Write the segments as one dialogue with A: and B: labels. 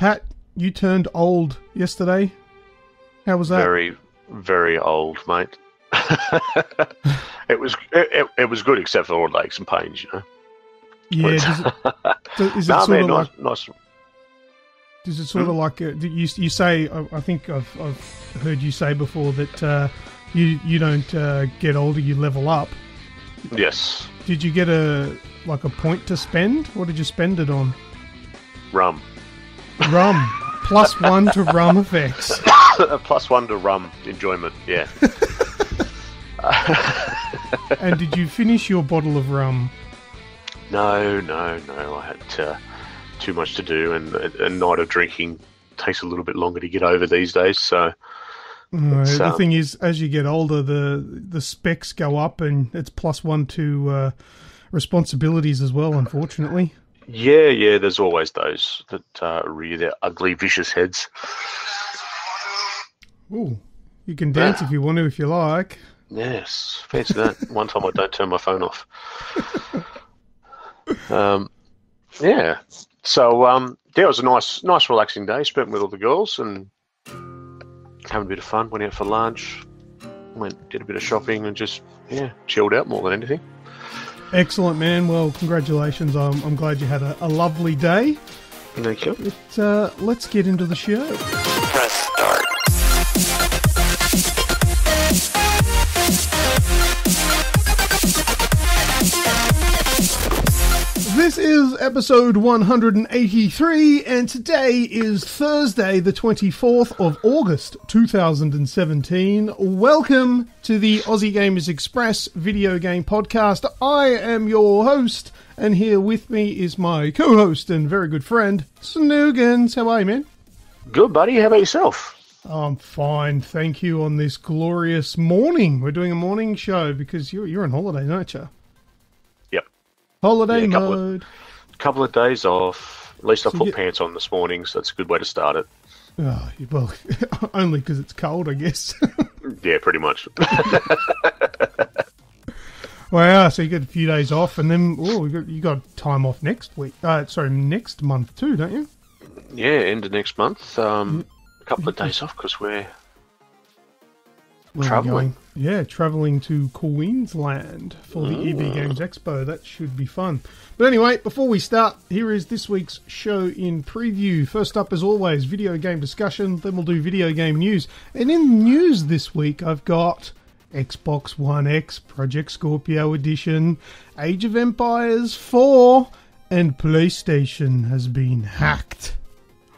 A: Pat, you turned old yesterday. How was that?
B: Very, very old, mate. It was good, except for all the aches and pains, you know.
A: Yeah. Is it sort of
B: nice.
A: Is it sort of like you say? I think I've heard you say before that you don't get older, you level up.
B: Yes.
A: Did you get a point to spend? What did you spend it on?
B: Rum.
A: +1 to rum effects.
B: +1 to rum enjoyment. Yeah.
A: And did you finish your bottle of rum?
B: No. I had too much to do, and a night of drinking takes a little bit longer to get over these days. So
A: the thing is, as you get older, the specs go up, and it's +1 to responsibilities as well, unfortunately.
B: Yeah. There's always those that rear their ugly, vicious heads.
A: Ooh, you can dance if you want to, if you like.
B: Yes, fancy that. One time I don't turn my phone off. Yeah. So, it was a nice relaxing day spent with all the girls and having a bit of fun. Went out for lunch, did a bit of shopping and just, chilled out more than anything.
A: Excellent, man. Well, congratulations. I'm glad you had a lovely day.
B: Thank you.
A: Let's get into the show.
C: Press start.
A: This is episode 183, and today is Thursday, the 24th of August, 2017. Welcome to the Aussie Gamers Express video game podcast. I am your host, and here with me is my co-host and very good friend, Snoogans. How are you, man?
B: Good, buddy. How about yourself?
A: I'm fine, thank you, on this glorious morning. We're doing a morning show because you're on holiday, aren't you? Holiday mode.
B: Couple of days off. At least I put pants on this morning, so that's a good way to start it.
A: Oh, well, only because it's cold, I guess.
B: Yeah, pretty much.
A: Wow, so you get a few days off, and then you got time off next week. Next month too, don't you?
B: Yeah, end of next month. A couple of days off because we're traveling.
A: Traveling to Queensland for the EB Games Expo. That should be fun. But anyway, before we start, here is this week's show in preview. First up, as always, video game discussion. Then we'll do video game news. And in news this week, I've got Xbox One X, Project Scorpio Edition, Age of Empires 4, and PlayStation has been hacked.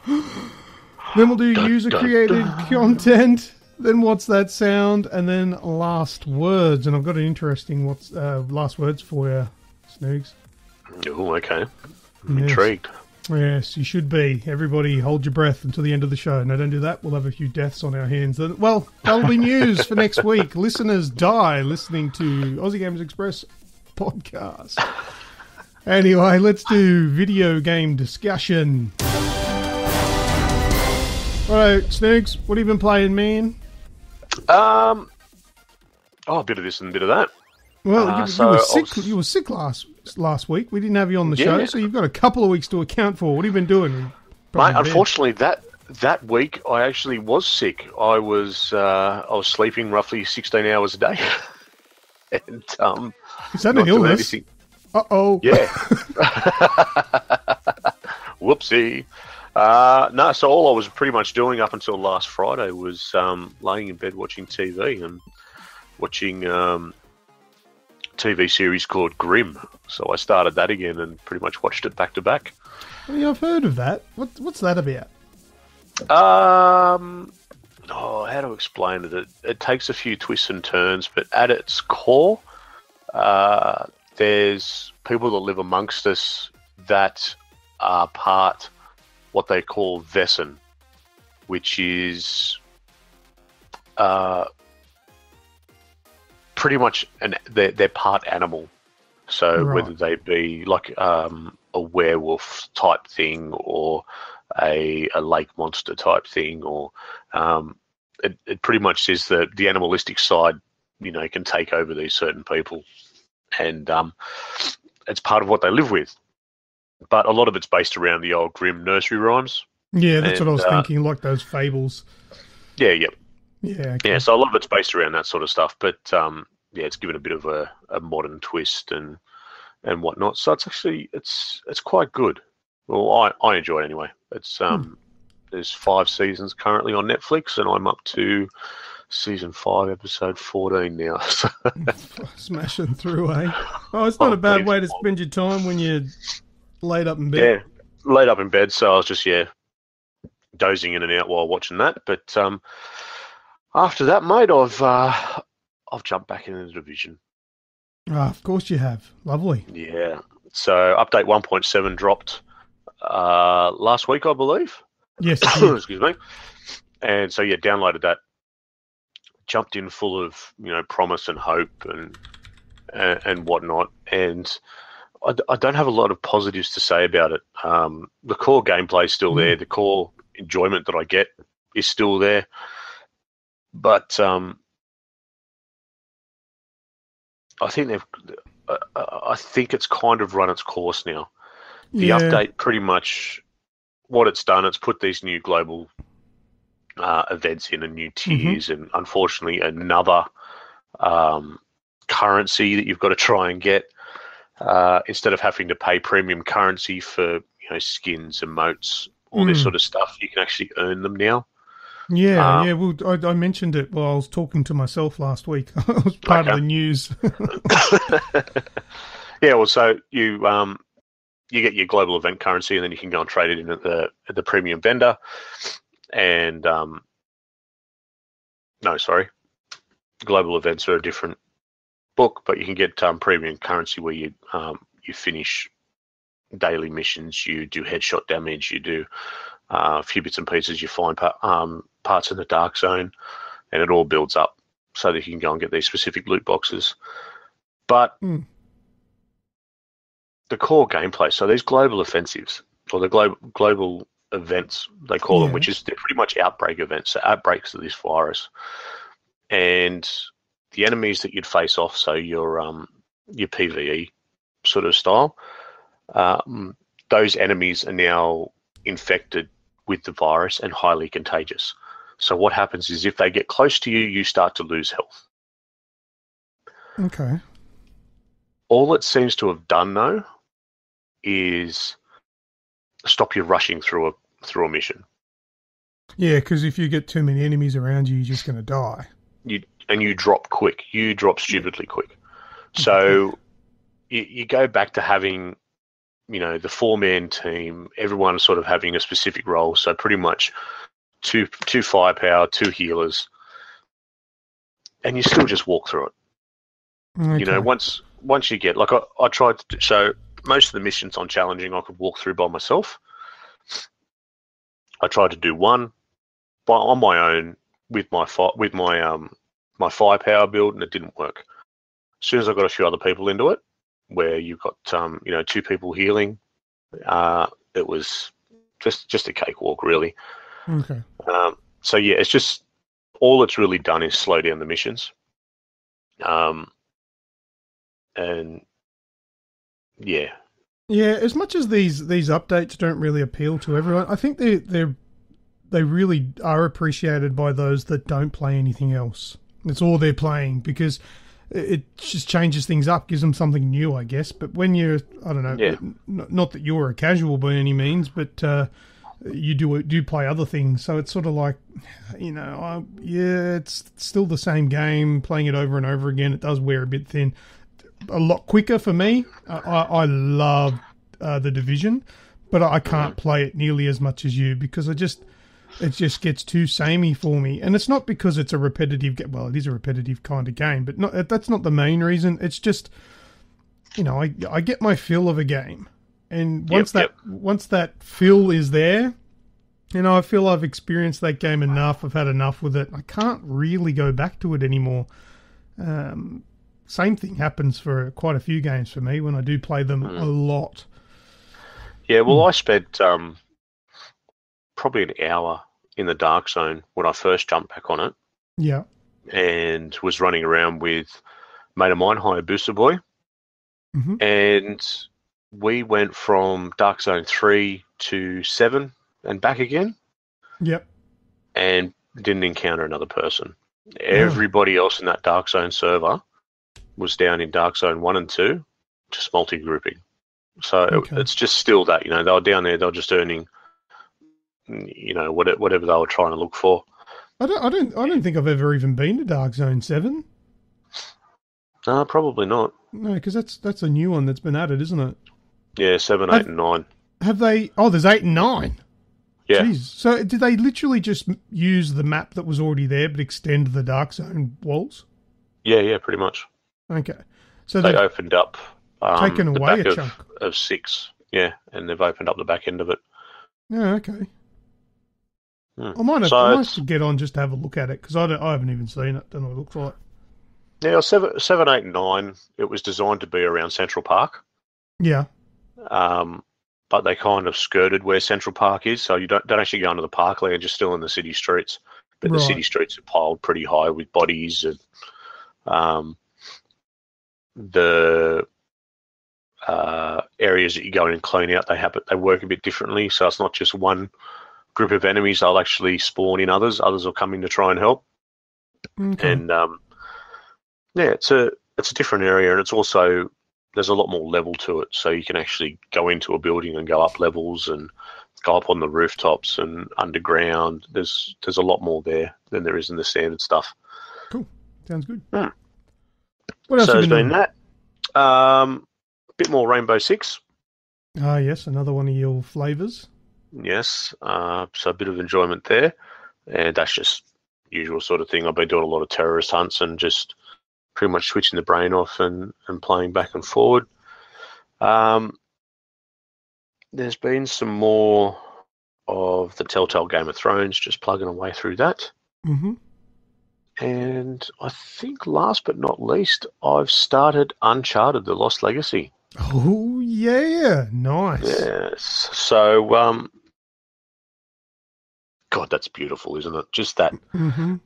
A: Then we'll do user-created content. Then what's that sound? And then last words. And I've got an interesting last words for you, Snoogs.
B: Oh, okay. I'm intrigued.
A: Yes, you should be. Everybody hold your breath until the end of the show. No, don't do that. We'll have a few deaths on our hands. Well, that'll be news for next week. Listeners die listening to Aussie Games Express podcast. Anyway, let's do video game discussion. All right, Snoogs, what have you been playing, man?
B: A bit of this and a bit of that.
A: Well, you were sick last week. We didn't have you on the show, so you've got a couple of weeks to account for. What have you been doing?
B: Mate, unfortunately, that week I actually was sick. I was sleeping roughly 16 hours a day. And
A: is that an illness? Uh-oh.
B: Yeah. Whoopsie. No, so all I was pretty much doing up until last Friday was laying in bed watching TV and watching TV series called Grimm. So I started that again and pretty much watched it back to back.
A: Yeah, I've heard of that. What's that about?
B: How to explain it? It takes a few twists and turns, but at its core, there's people that live amongst us that are part what they call Vessen, which is pretty much they're part animal. So right. Whether they be like a werewolf type thing or a lake monster type thing, or it pretty much says that the animalistic side, can take over these certain people, and it's part of what they live with. But a lot of it's based around the old Grimm nursery rhymes.
A: Yeah, that's what I was thinking, like those fables.
B: Yeah, yep.
A: Yeah, okay.
B: Yeah, so a lot of it's based around that sort of stuff, but yeah, it's given a bit of a modern twist and whatnot. So it's actually it's quite good. Well, I enjoy it anyway. It's there's 5 seasons currently on Netflix, and I'm up to season 5, episode 14 now. So
A: smashing through, eh? Oh, it's not a bad way to spend your time when you're laid up in bed.
B: Yeah, laid up in bed, so I was just dozing in and out while watching that. But after that, mate, I've jumped back into the Division.
A: Ah, of course you have. Lovely.
B: Yeah. So update 1.7 dropped last week, I believe.
A: Yes.
B: Excuse me. And so yeah, downloaded that. Jumped in full of promise and hope and whatnot. And I don't have a lot of positives to say about it. The core gameplay is still there. The core enjoyment that I get is still there. But I think it's kind of run its course now. The update pretty much what it's done. It's put these new global events in and new tiers, and unfortunately another currency that you've got to try and get instead of having to pay premium currency for skins, emotes, all this sort of stuff. You can actually earn them now.
A: Yeah. Well, I mentioned it while I was talking to myself last week. I was part of the news.
B: Yeah. Well, so you get your global event currency, and then you can go and trade it in at the premium vendor. And global events are a different book, but you can get premium currency where you finish daily missions, you do headshot damage, you do a few bits and pieces, you find parts in the dark zone, and it all builds up so that you can go and get these specific loot boxes. But the core gameplay, so these global offensives, or the global events, they call them, which is they're pretty much outbreak events, so outbreaks of this virus. And the enemies that you'd face off, so your PvE sort of style, those enemies are now infected with the virus and highly contagious. So what happens is if they get close to you, you start to lose health.
A: Okay.
B: All it seems to have done, though, is stop you rushing through a mission.
A: Yeah, because if you get too many enemies around you, you're just going to die.
B: You drop quick. You drop stupidly quick. So you go back to having, the 4-man team, everyone sort of having a specific role. So pretty much two firepower, 2 healers, and you still just walk through it. Okay. Once you get, like I tried to do, so most of the missions on challenging I could walk through by myself. I tried to do one on my own with my my firepower build, and it didn't work. As soon as I got a few other people into it, where you've got 2 people healing, it was just a cakewalk, really.
A: Okay.
B: So yeah, it's just all it's really done is slow down the missions. And yeah.
A: Yeah, as much as these updates don't really appeal to everyone, I think they really are appreciated by those that don't play anything else. It's all they're playing, because it just changes things up, gives them something new, I guess. But when you're, I don't know, not that you're a casual by any means, but you do play other things, so it's sort of like, it's still the same game, playing it over and over again. It does wear a bit thin. A lot quicker for me. I love the Division, but I can't play it nearly as much as you, because it just gets too samey for me. And it's not because it's a repetitive game. Well, it is a repetitive kind of game, but that's not the main reason. It's just, I get my fill of a game, and once that fill is there, I feel I've experienced that game enough. I've had enough with it. I can't really go back to it anymore. Same thing happens for quite a few games for me when I do play them a lot.
B: Yeah, well, I spent probably an hour in the dark zone when I first jumped back on it.
A: Yeah.
B: And was running around with a mate of mine, Hayabusa Boy. Mm-hmm. And we went from Dark Zone 3 to 7 and back again.
A: Yep.
B: And didn't encounter another person. Everybody else in that Dark Zone server was down in Dark Zone 1 and 2, just multi-grouping. So it's just still that, they were down there, they were just earning, whatever they were trying to look for.
A: I don't think I've ever even been to Dark Zone 7.
B: No, probably not.
A: No, because that's a new one that's been added, isn't it?
B: Yeah, 7, 8, and 9.
A: Have they... Oh, there's 8 and 9.
B: Yeah.
A: Jeez. So did they literally just use the map that was already there but extend the Dark Zone walls?
B: Yeah, pretty much.
A: Okay. So
B: they opened up
A: taken away a chunk
B: of 6. Yeah, and they've opened up the back end of it.
A: Yeah, okay. I might have to get on just to have a look at it, because I haven't even seen it. Don't know what it looks like.
B: Yeah, 7, 8, and 9, it was designed to be around Central Park.
A: Yeah.
B: But they kind of skirted where Central Park is, so you don't actually go into the parkland, you're still in the city streets. But the city streets are piled pretty high with bodies, and the areas that you go in and clean out, they work a bit differently. So it's not just one group of enemies; they'll actually spawn in others. Others will come in to try and help.
A: Okay.
B: And it's a different area, and it's also there's a lot more level to it. So you can actually go into a building and go up levels and go up on the rooftops and underground. There's a lot more there than there is in the standard stuff.
A: Cool. Sounds good.
B: Mm.
A: What else
B: so
A: have you
B: there's
A: been
B: been that. A bit more Rainbow Six.
A: Ah, yes, another one of your flavours.
B: Yes, so a bit of enjoyment there. And that's just usual sort of thing. I've been doing a lot of terrorist hunts and just pretty much switching the brain off and playing back and forward. There's been some more of the Telltale Game of Thrones, just plugging away through that.
A: Mm-hmm.
B: And I think last but not least, I've started Uncharted: The Lost Legacy.
A: Oh, yeah. Nice.
B: Yes. So, God, that's beautiful, isn't it? Just that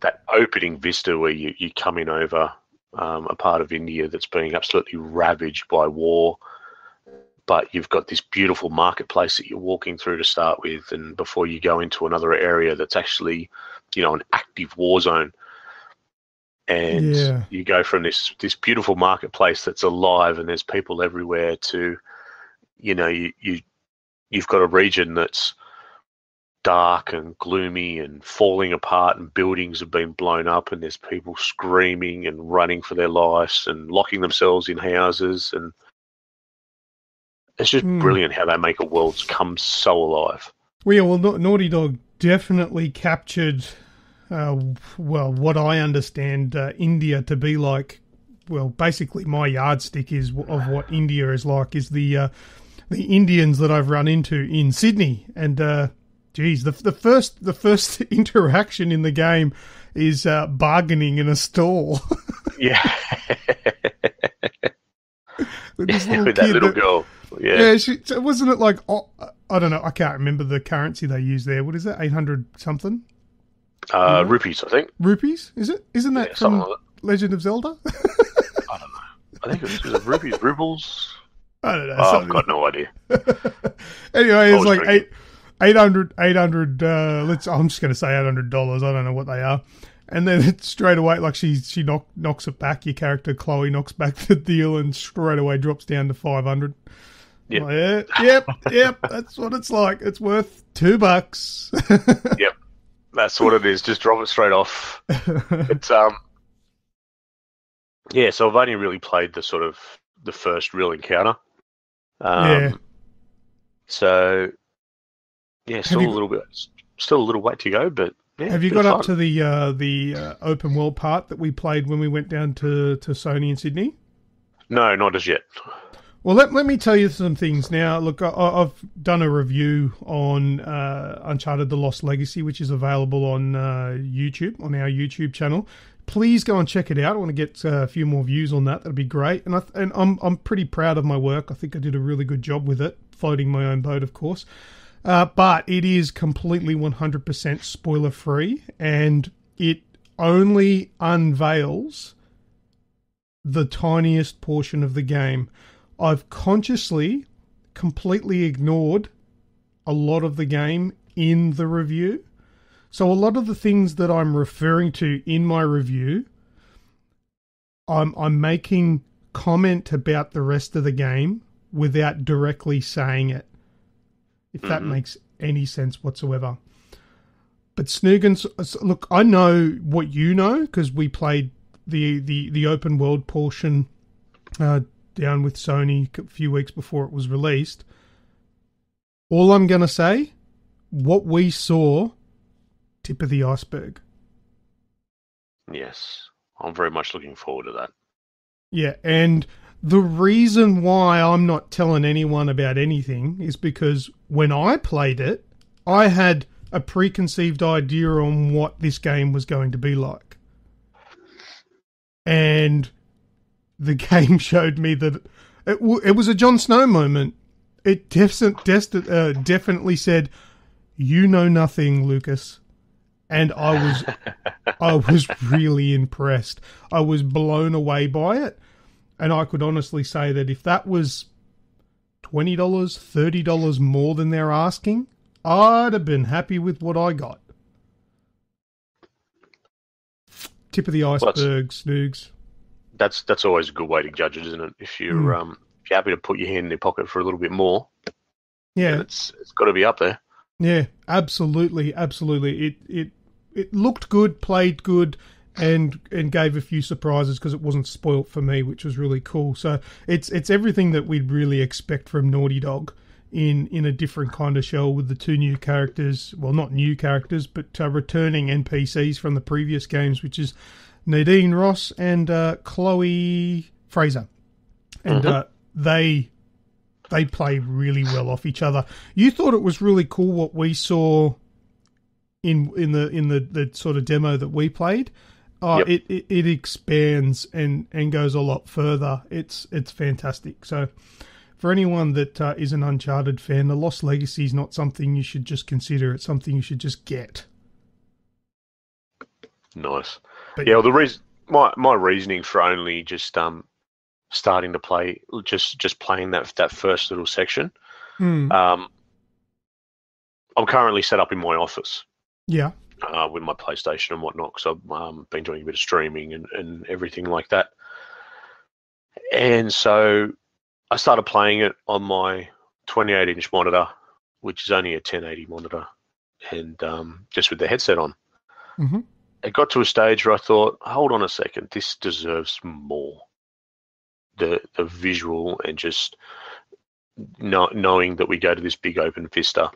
B: that opening vista where you come in over a part of India that's being absolutely ravaged by war, but you've got this beautiful marketplace that you're walking through to start with, and before you go into another area that's actually, an active war zone. And you go from this beautiful marketplace that's alive and there's people everywhere to, you've got a region that's dark and gloomy and falling apart, and buildings have been blown up, and there's people screaming and running for their lives and locking themselves in houses. And it's just brilliant how they make a world come so alive.
A: Well, Naughty Dog definitely captured... what I understand India to be like. Well, basically my yardstick is of what India is like is the Indians that I've run into in Sydney, and the first interaction in the game is bargaining in a stall.
B: Yeah.
A: with that
B: little girl. Yeah.
A: Wasn't it like, I don't know, I can't remember the currency they use there. What is that, 800 something?
B: Rupees, I think.
A: Rupees? Is it? Isn't that from
B: like
A: Legend of Zelda?
B: I don't know. I think it was rupees, rubles.
A: I don't know.
B: I've got no idea.
A: Anyway, it's like 800, I'm just going to say $800. I don't know what they are. And then it straight away, like she knocks it back. Your character, Chloe, knocks back the deal and straight away drops down to 500.
B: Yep.
A: Like, yep. That's what it's like. It's worth $2.
B: Yep. That's what it is. Just drop it straight off. It's so I've only really played the first real encounter. So still a little way to go, but yeah.
A: Have you got up to the open world part that we played when we went down to Sony in Sydney?
B: No, not as yet.
A: Well, let me tell you some things now. Look, I've done a review on Uncharted: The Lost Legacy, which is available on YouTube, on our YouTube channel. Please go and check it out. I want to get a few more views on that. That'd be great. And I'm pretty proud of my work. I think I did a really good job with it, floating my own boat, of course. But it is completely 100% spoiler-free, and it only unveils the tiniest portion of the game. I've consciously completely ignored a lot of the game in the review. So a lot of the things that I'm referring to in my review, I'm making comment about the rest of the game without directly saying it, if that makes any sense whatsoever. But Snoogans, look, I know what you know because we played the open world portion down with Sony a few weeks before it was released. All I'm going to say, what we saw, tip of the iceberg.
B: Yes, I'm very much looking forward to that.
A: Yeah, and the reason why I'm not telling anyone about anything is because when I played it, I had a preconceived idea on what this game was going to be like. And the game showed me that it was a Jon Snow moment. It definitely said, "You know nothing, Lucas." And I was really impressed. I was blown away by it. And I could honestly say that if that was $20, $30 more than they're asking, I'd have been happy with what I got. Tip of the iceberg, Snoogs.
B: That's always a good way to judge it, isn't it? If you're if you're happy to put your hand in your pocket for a little bit more,
A: yeah,
B: it's got to be up there.
A: Yeah, absolutely. It looked good, played good, and gave a few surprises because it wasn't spoilt for me, which was really cool. So it's everything that we'd really expect from Naughty Dog in a different kind of shell with the two new characters. Well, not new characters, but returning NPCs from the previous games, which is Nadine Ross and Chloe Fraser. And they play really well off each other. You thought it was really cool what we saw in the sort of demo that we played.
B: Yep.
A: It expands and goes a lot further. It's fantastic. So for anyone that is an Uncharted fan, the Lost Legacy is not something you should just consider. It's something you should just get.
B: Nice.
A: But,
B: yeah, well, the reason my reasoning for only just starting to play, just playing that first little section. I'm currently set up in my office.
A: Yeah.
B: With my PlayStation and whatnot, because I've been doing a bit of streaming and everything like that. And so I started playing it on my 28-inch monitor, which is only a 1080 monitor, and just with the headset on.
A: Mm-hmm.
B: It got to a stage where I thought, hold on a second, this deserves more. The visual and just knowing that we go to this big open vista,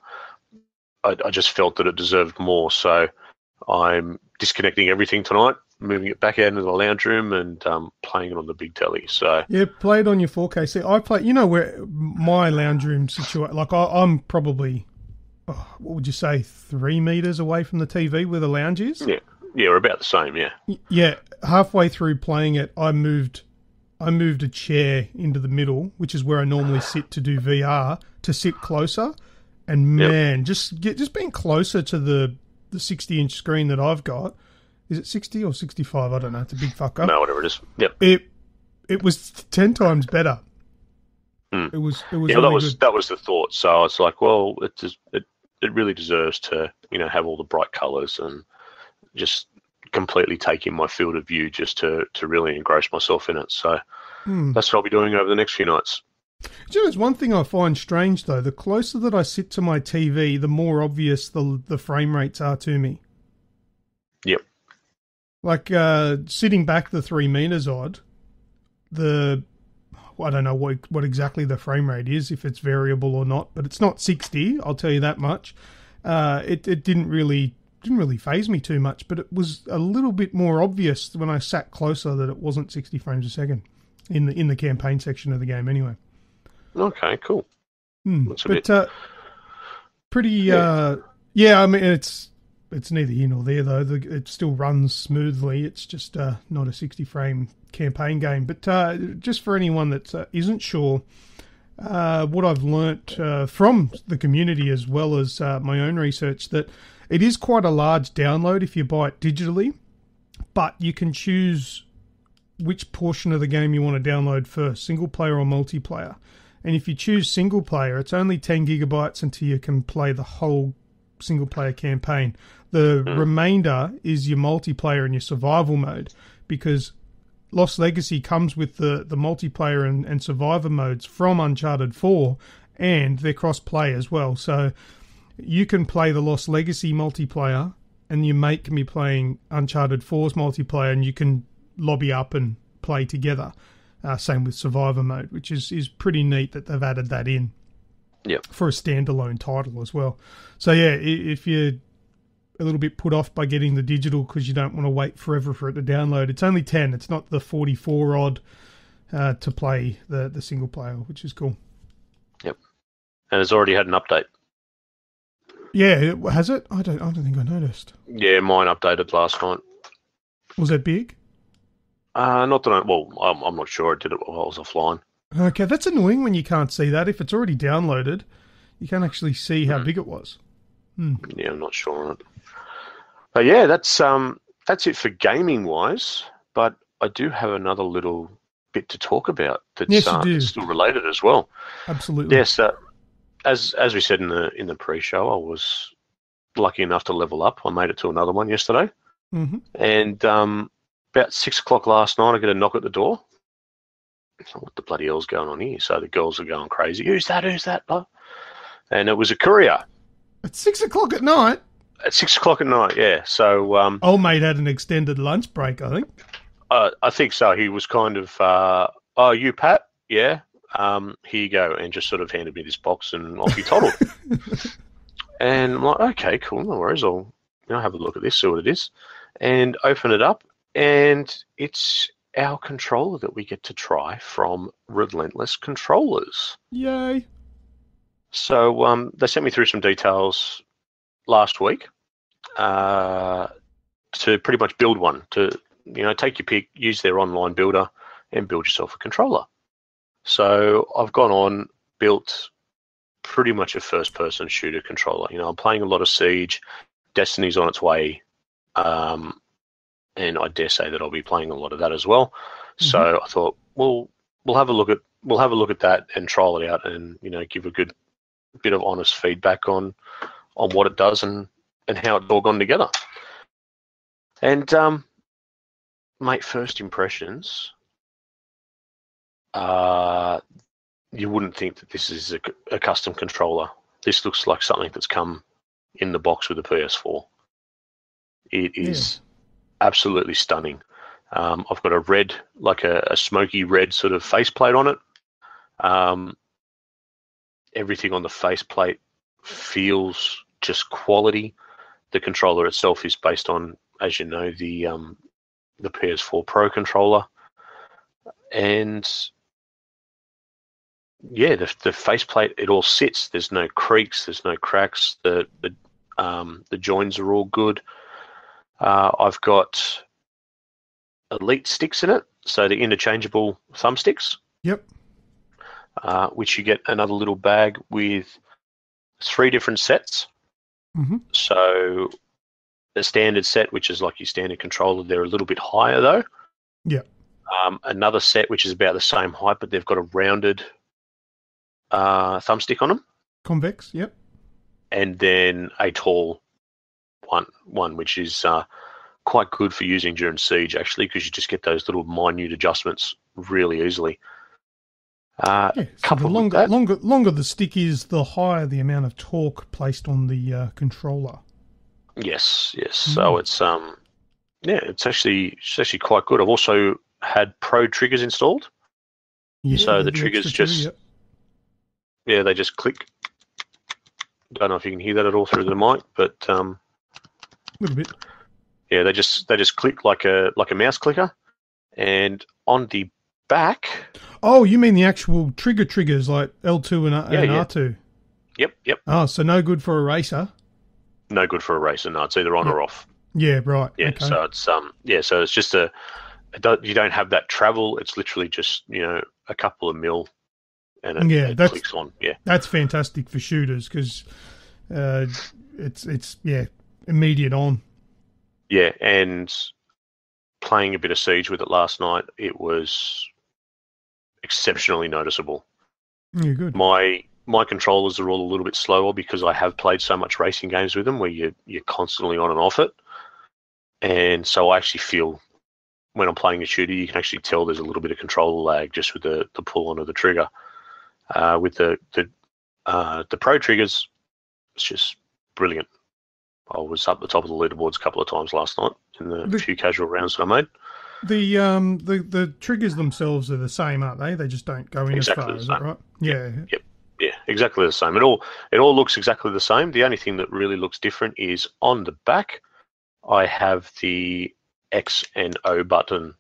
B: I just felt that it deserved more. So I'm disconnecting everything tonight, moving it back out into the lounge room and playing it on the big telly. So
A: yeah, play it on your 4K. See, I play, where my lounge room situation, like I'm probably, what would you say, 3 meters away from the TV where the lounge is?
B: Yeah, we're about the same, yeah.
A: Yeah, halfway through playing it, I moved a chair into the middle, which is where I normally sit to do VR, to sit closer. And man, just being closer to the 60-inch screen that I've got. Is it 60 or 65? I don't know. It's a big fucker.
B: No, whatever it is. Yep.
A: It was 10 times better. It was really
B: that was the thought. So it's like, well, it really deserves to have all the bright colours and just completely take in my field of view just to really engross myself in it. So that's what I'll be doing over the next few nights.
A: There's one thing I find strange, though. The closer that I sit to my TV, the more obvious the frame rates are to me.
B: Yep.
A: Like sitting back the 3 meters odd, I don't know what exactly the frame rate is, if it's variable or not, but it's not 60, I'll tell you that much. It didn't really faze me too much, but it was a little bit more obvious when I sat closer that it wasn't 60 frames a second in the campaign section of the game anyway.
B: Okay, cool.
A: Pretty. Yeah, I mean it's neither here nor there though. It still runs smoothly. It's just not a 60-frame campaign game. But just for anyone that isn't sure, what I've learnt from the community as well as my own research, that it is quite a large download if you buy it digitally, but you can choose which portion of the game you want to download first, single player or multiplayer. And if you choose single player, it's only 10 gigabytes until you can play the whole single-player campaign. The remainder is your multiplayer and your survival mode, because Lost Legacy comes with the multiplayer and survivor modes from Uncharted 4, and they're cross-play as well. So you can play the Lost Legacy multiplayer, and your mate can be playing Uncharted 4's multiplayer, and you can lobby up and play together. Same with survivor mode, which is pretty neat that they've added that in.
B: Yep.
A: For a standalone title as well. So yeah, if you're a little bit put off by getting the digital because you don't want to wait forever for it to download, it's only 10. It's not the 44 odd to play the single player, which is cool.
B: Yep. And it's already had an update.
A: Yeah, has it? I don't think I noticed.
B: Yeah, mine updated last night.
A: Was that big?
B: Not that I'm not sure. I did it while I was offline.
A: Okay, that's annoying when you can't see that. If it's already downloaded, you can't actually see how big it was.
B: Yeah, I'm not sure on it. But yeah, that's it for gaming wise. But I do have another little bit to talk about that's that's still related as well.
A: Absolutely.
B: Yes, as we said in the pre-show, I was lucky enough to level up. I made it to another one yesterday, and about 6 o'clock last night, I get a knock at the door. What the bloody hell's going on here? So the girls are going crazy. Who's that? Who's that? And it was a courier.
A: At 6 o'clock at night?
B: At 6 o'clock at night, yeah. So
A: old mate had an extended lunch break, I think.
B: I think so. He was kind of, oh, you, Pat? Yeah. Here you go. And just sort of handed me this box and off he toddled. And I'm like, okay, cool. No worries. I'll have a look at this, see what it is. And open it up. And it's our controller that we get to try from Relentless Controllers.
A: Yay.
B: So they sent me through some details last week to pretty much build one, to take your pick, use their online builder and build yourself a controller. So I've gone on, built pretty much a first-person shooter controller. I'm playing a lot of Siege. Destiny's on its way. And I dare say that I'll be playing a lot of that as well. So I thought, we'll have a look at that and trial it out, and give a good bit of honest feedback on what it does and how it's all gone together. And mate, first impressions, you wouldn't think that this is a custom controller. This looks like something that's come in the box with the PS4. It is absolutely stunning. I've got a red, like a smoky red sort of faceplate on it. Everything on the faceplate feels just quality. The controller itself is based on, as you know, the PS4 Pro controller. And yeah, the faceplate, it all sits. There's no creaks, there's no cracks. The joins are all good. I've got Elite sticks in it, so the interchangeable thumbsticks.
A: Yep.
B: Which you get another little bag with 3 different sets. So the standard set, which is like your standard controller, they're a little bit higher though.
A: Yeah.
B: Another set which is about the same height, but they've got a rounded thumbstick on them.
A: Convex, yep.
B: And then a tall one which is quite good for using during Siege, actually, because you just get those little minute adjustments really easily.
A: So the longer the stick is, the higher the amount of torque placed on the controller.
B: Yes. So it's it's actually quite good. I've also had Pro triggers installed.
A: Yeah,
B: so the triggers they just click. Don't know if you can hear that at all through the mic, but
A: a little bit.
B: Yeah, they just click like a mouse clicker, and on the back.
A: Oh, you mean the actual triggers like L2 and R2?
B: Yep.
A: Oh, so no good for a racer.
B: No good for a racer. No, it's either on or off.
A: Yeah, right.
B: Yeah,
A: okay.
B: so it's so it's just you don't have that travel. It's literally just a couple of mil, and it clicks on. Yeah,
A: that's fantastic for shooters because it's immediate on.
B: Yeah, and playing a bit of Siege with it last night, it was exceptionally noticeable.
A: Yeah, good.
B: My my controllers are all a little bit slower because I have played so much racing games with them where you're constantly on and off it. And so I actually feel when I'm playing a shooter, you can actually tell there's a little bit of controller lag just with the pull on of the trigger. With the Pro triggers, it's just brilliant. I was up the top of the leaderboards a couple of times last night in the few casual rounds that I made.
A: The triggers themselves are the same, aren't they? They just don't go in
B: Exactly
A: as far, is that right? Yeah.
B: Yep. Yeah, exactly the same. It all looks exactly the same. The only thing that really looks different is on the back, I have the X and O button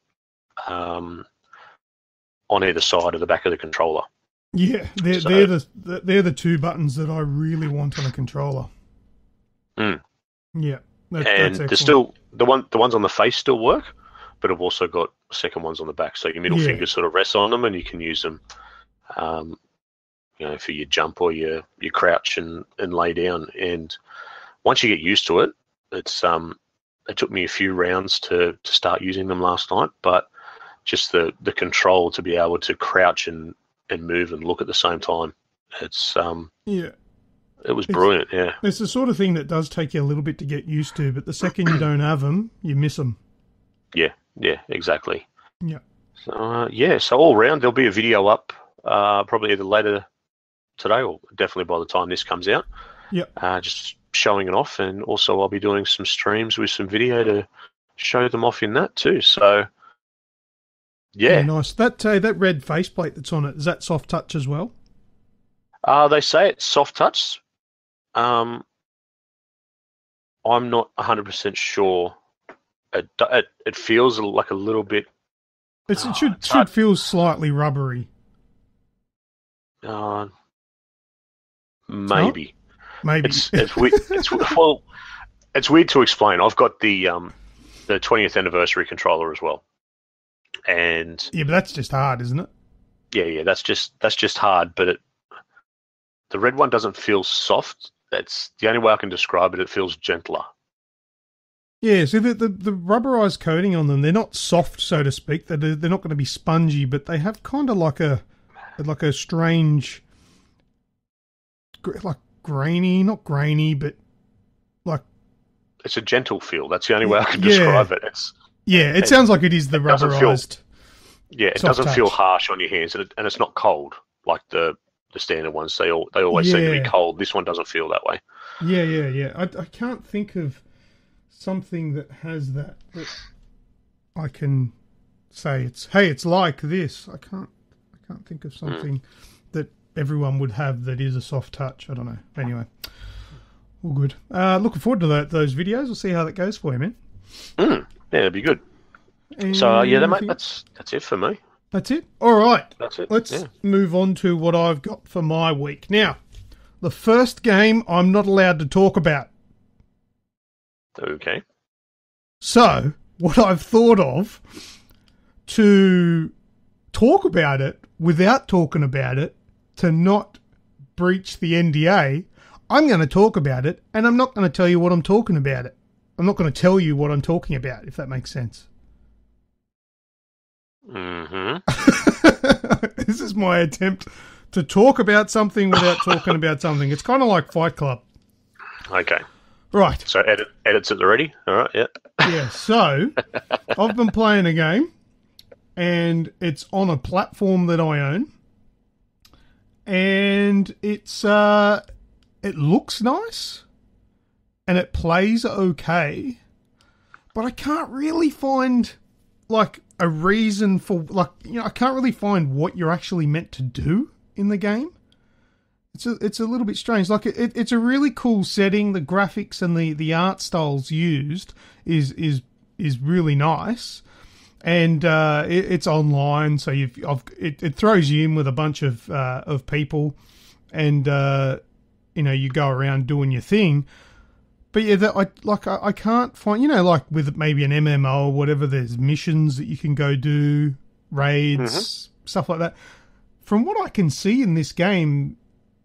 B: on either side of the back of the controller.
A: Yeah, they're the two buttons that I really want on a controller.
B: Mm.
A: Yeah,
B: and there's still the ones on the face still work, but I've also got second ones on the back, so your middle finger sort of rests on them, and you can use them, for your jump or your crouch and lay down. And once you get used to it, it's it took me a few rounds to start using them last night, but just the control to be able to crouch and move and look at the same time, it's it was brilliant. Yeah,
A: it's the sort of thing that does take you a little bit to get used to, but the second you don't have them, you miss them.
B: Yeah, exactly.
A: Yeah.
B: So all round there'll be a video up, probably either later today or definitely by the time this comes out.
A: Yeah.
B: Just showing it off, and also I'll be doing some streams with some video to show them off in that too. So yeah,
A: nice. That red faceplate that's on it, is that soft touch as well?
B: They say it's soft touch. I'm not 100% sure. It feels like a little bit.
A: It should feel slightly rubbery.
B: Maybe.
A: Maybe.
B: It's weird. It's weird to explain. I've got the 20th anniversary controller as well, and
A: yeah, but that's just hard, isn't it?
B: Yeah. That's just hard. But the red one doesn't feel soft. That's the only way I can describe it. It feels gentler.
A: Yeah, so the rubberized coating on them, they're not soft, so to speak. They're not going to be spongy, but they have kind of like a strange, like grainy, not grainy, but like
B: it's a gentle feel. That's the only way I can describe it.
A: It sounds like it is the rubberized.
B: It doesn't feel harsh on your hands, and it's not cold like the standard ones. They always seem to be cold. This one doesn't feel that way.
A: Yeah. I can't think of something that has that I can say it's like this. I can't think of something that everyone would have that is a soft touch. I don't know. Anyway, all good. Looking forward to those videos. We'll see how that goes for you, man.
B: Yeah, that'd be good.
A: And
B: so mate, that's it for me.
A: That's it. All right.
B: That's it.
A: Let's move on to what I've got for my week. Now, the first game I'm not allowed to talk about.
B: Okay.
A: So, what I've thought of to talk about it without talking about it, to not breach the NDA, I'm going to talk about it, and I'm not going to tell you what I'm talking about it. I'm not going to tell you what I'm talking about, if that makes sense.
B: Mm-hmm.
A: This is my attempt to talk about something without talking about something. It's kind of like Fight Club.
B: Okay.
A: Right.
B: So edits at the ready. All right. Yeah.
A: Yeah. So I've been playing a game, and it's on a platform that I own, and it looks nice, and it plays okay, but I can't really find like a reason for I can't really find what you're actually meant to do in the game. It's a little bit strange. Like it's a really cool setting. The graphics and the art styles used is really nice, and it's online, so it throws you in with a bunch of people, and you go around doing your thing. But yeah, I can't find, like with maybe an MMO or whatever, there's missions that you can go do, raids, stuff like that. From what I can see in this game,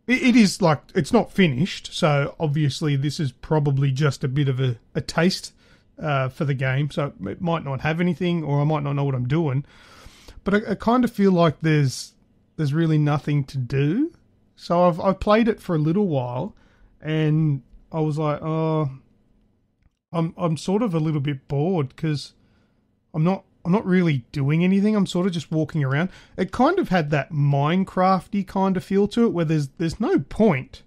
A: it is like, it's not finished, so obviously this is probably just a bit of a taste for the game, so it might not have anything, or I might not know what I'm doing. But I kind of feel like there's really nothing to do. So I've played it for a little while, and I was like, oh, I'm sort of a little bit bored because I'm not really doing anything. I'm sort of just walking around. It kind of had that Minecraft-y kind of feel to it, where there's no point,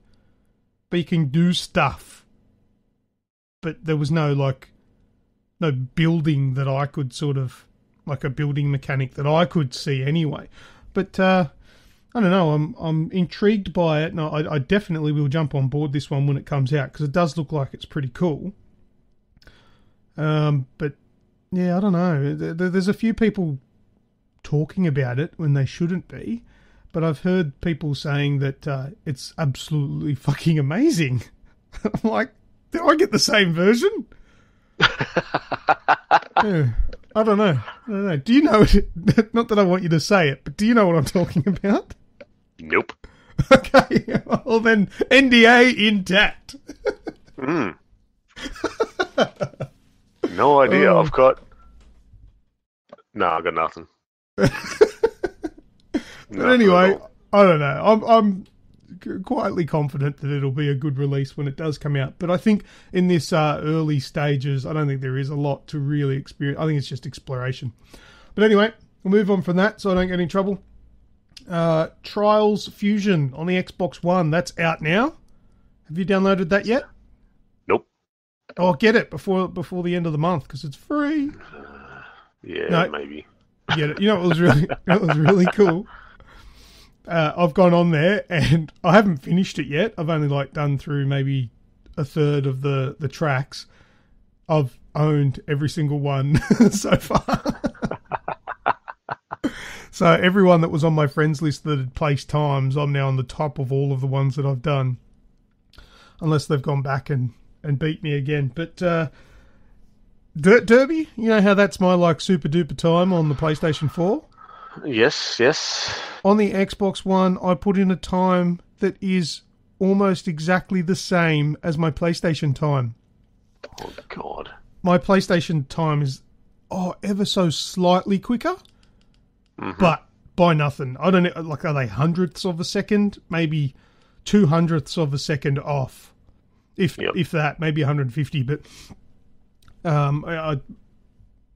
A: but you can do stuff. But there was no building that I could sort of, like a building mechanic that I could see anyway. But I don't know. I'm intrigued by it, and I definitely will jump on board this one when it comes out because it does look like it's pretty cool. But yeah, I don't know. There's a few people talking about it when they shouldn't be, but I've heard people saying that it's absolutely fucking amazing. I'm like, did I get the same version? Yeah, I don't know. Do you know it? Not that I want you to say it, but do you know what I'm talking about?
B: Nope.
A: Okay, well then, NDA intact.
B: No idea. I've got... No, I've got nothing.
A: But anyway, I don't know. I'm quietly confident that it'll be a good release when it does come out. But I think in this early stages, I don't think there is a lot to really experience. I think it's just exploration. But anyway, we'll move on from that so I don't get in trouble. Trials Fusion on the Xbox One. That's out now. Have you downloaded that yet?
B: Nope.
A: Oh, get it before the end of the month because it's free.
B: Maybe.
A: Get it. You know, it was really cool. I've gone on there and I haven't finished it yet. I've only done through maybe a third of the tracks. I've owned every single one so far. So everyone that was on my friends list that had placed times, I'm now on the top of all of the ones that I've done. Unless they've gone back and beat me again. But Dirt Derby, you know how that's my super duper time on the PlayStation 4?
B: Yes.
A: On the Xbox One, I put in a time that is almost exactly the same as my PlayStation time.
B: Oh, God.
A: My PlayStation time is, ever so slightly quicker, but by nothing. I don't know, are they hundredths of a second? Maybe 200ths of a second off. If that, maybe 150, but I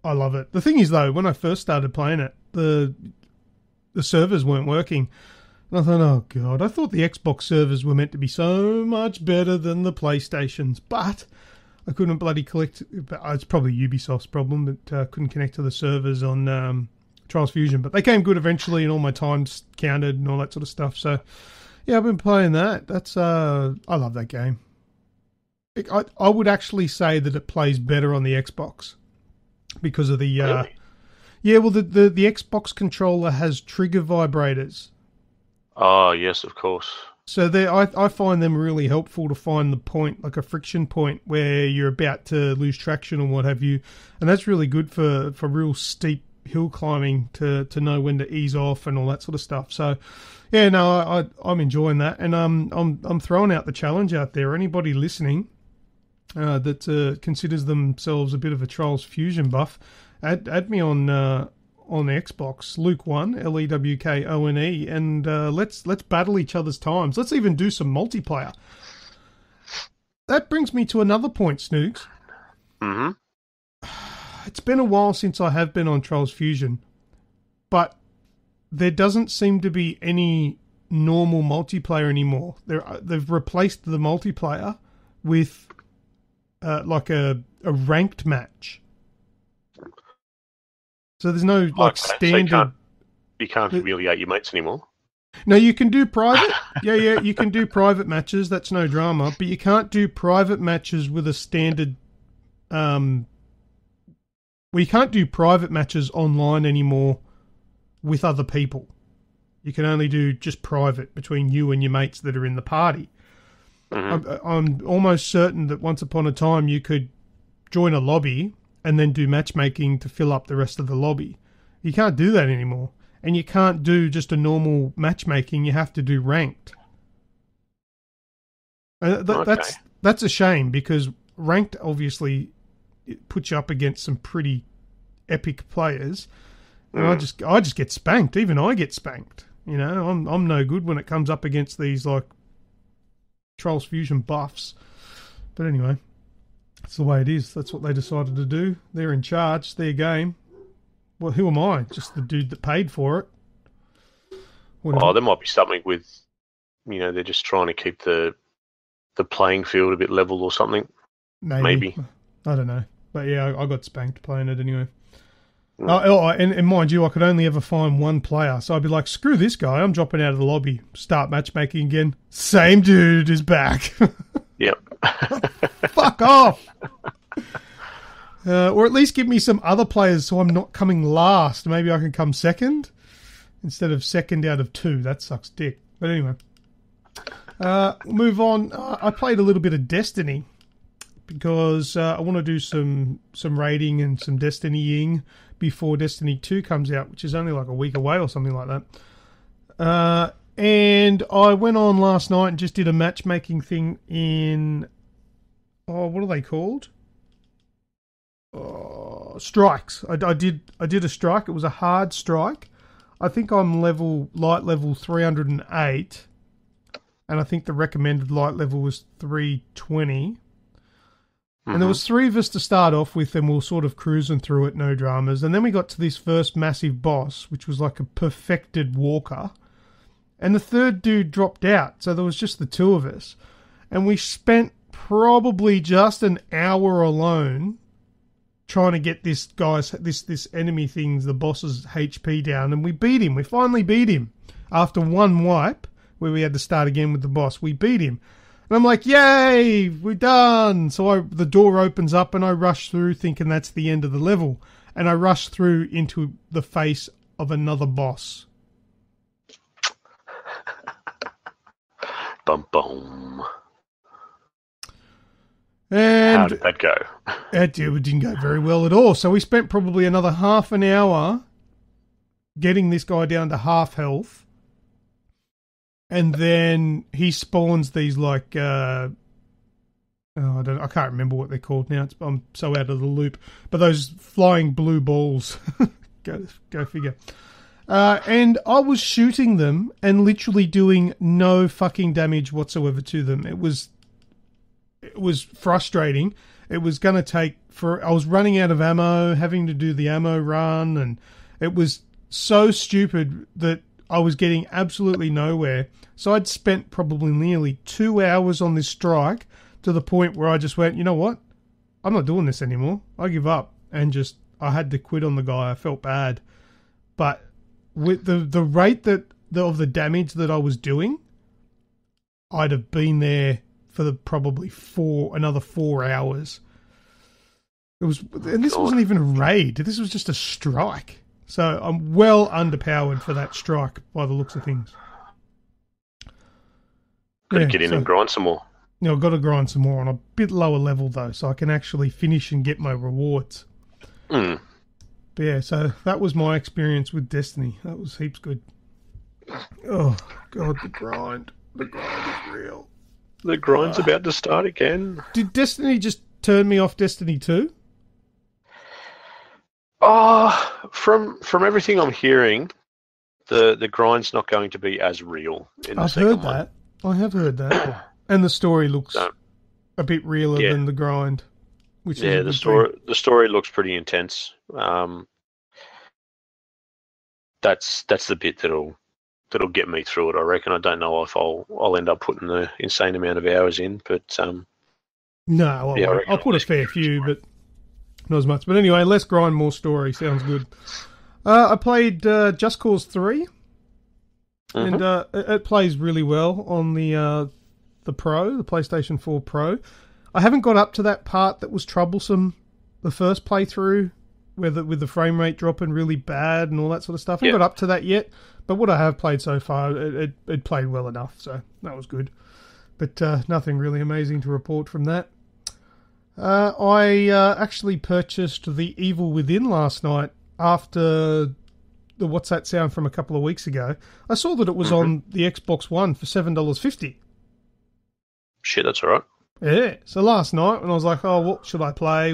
A: love it. The thing is, though, when I first started playing it, the servers weren't working. And I thought, oh, God, I thought the Xbox servers were meant to be so much better than the PlayStation's, but I couldn't bloody collect. It's probably Ubisoft's problem, but couldn't connect to the servers on Trials Fusion. But they came good eventually, and all my times counted and all that sort of stuff. So, yeah, I've been playing that. That's I love that game. I would actually say that it plays better on the Xbox because of the...
B: Really?
A: Yeah, well, the Xbox controller has trigger vibrators.
B: Oh, yes, of course.
A: So I find them really helpful to find the point, like a friction point where you're about to lose traction or what have you. And that's really good for real steep hill climbing to know when to ease off and all that sort of stuff. So, yeah, no, I'm enjoying that. And I'm throwing out the challenge out there. Anybody listening that considers themselves a bit of a Trials Fusion buff, add me on Xbox, Luke1, Lewkone, and let's battle each other's times. Let's even do some multiplayer. That brings me to another point, Snoogs. It's been a while since I have been on Trials Fusion, but there doesn't seem to be any normal multiplayer anymore. They've replaced the multiplayer with like a ranked match. So there's no standard.
B: So you can't humiliate your mates anymore.
A: No, you can do private. Yeah, you can do private matches. That's no drama. But you can't do private matches with a standard. We can't do private matches online anymore with other people. You can only do just private between you and your mates that are in the party. I'm almost certain that once upon a time you could join a lobby and then do matchmaking to fill up the rest of the lobby. You can't do that anymore. And you can't do just a normal matchmaking. You have to do ranked. That's a shame because ranked obviously it puts you up against some pretty epic players. And I just get spanked. Even I get spanked. You know, I'm no good when it comes up against these, like, Trolls Fusion buffs. But anyway, that's the way it is. That's what they decided to do. They're in charge. It's their game. Well, who am I? Just the dude that paid for it. Whatever.
B: Oh, there might be something with, you know, they're just trying to keep the playing field a bit level or something. Maybe.
A: I don't know. But yeah, I got spanked playing it anyway. And mind you, I could only ever find one player. So I'd be like, screw this guy. I'm dropping out of the lobby. Start matchmaking again. Same dude is back.
B: Yep.
A: Fuck off. Or at least give me some other players so I'm not coming last. Maybe I can come second instead of second out of 2. That sucks dick. But anyway. Move on. I played a little bit of Destiny because I want to do some raiding and some Destinying before Destiny 2 comes out, which is only like a week away or something like that. And I went on last night and just did a matchmaking thing in... Oh, what are they called? Strikes. I did a strike. It was a hard strike. I think I'm light level 308. And I think the recommended light level was 320. And there was 3 of us to start off with, and we were sort of cruising through it, no dramas. And then we got to this first massive boss, which was like a perfected walker. And the third dude dropped out, so there was just the 2 of us. And we spent probably just an hour alone trying to get this enemy thing's, the boss's HP down. And we beat him. We finally beat him. After one wipe, where we had to start again with the boss, we beat him. And I'm like, yay, we're done. So the door opens up and I rush through thinking that's the end of the level. And I rush through into the face of another boss.
B: Bum bum.
A: And
B: how did that go?
A: It didn't go very well at all. So we spent probably another half an hour getting this guy down to half health. And then he spawns these like, I can't remember what they're called now. I'm so out of the loop. But those flying blue balls, go figure. And I was shooting them and literally doing no fucking damage whatsoever to them. It was frustrating. It was going to take I was running out of ammo, having to do the ammo run, and it was so stupid that I was getting absolutely nowhere. So I'd spent probably nearly 2 hours on this strike to the point where I just went, you know what? I'm not doing this anymore. I give up. And I had to quit on the guy. I felt bad. But with the rate of the damage that I was doing, I'd have been there for probably another 4 hours. And this wasn't even a raid. This was just a strike. So I'm well underpowered for that strike by the looks of things.
B: Got to get in and grind some more.
A: I've got to grind some more on a bit lower level though, so I can actually finish and get my rewards. But yeah, so that was my experience with Destiny. That was heaps good. Oh God, the grind. The grind is real.
B: The grind's about to start again.
A: Did Destiny just turn me off Destiny 2?
B: From everything I'm hearing, the grind's not going to be as real in the second one.
A: I have heard that. And the story looks a bit realer than the grind.
B: The story looks pretty intense. That's the bit that'll get me through it, I reckon. I don't know if I'll end up putting the insane amount of hours in, but
A: no, I'll put a fair few, but not as much. But anyway, less grind, more story. Sounds good. I played Just Cause 3, and it plays really well on the Pro, the PlayStation 4 Pro. I haven't got up to that part that was troublesome the first playthrough, with the frame rate dropping really bad and all that sort of stuff. I haven't got up to that yet, but what I have played so far, it played well enough, so that was good. But nothing really amazing to report from that. I actually purchased The Evil Within last night after the What's That Sound from a couple of weeks ago. I saw that it was on the Xbox One for $7.50.
B: Shit, that's all right.
A: Yeah, so last night when I was like, what should I play?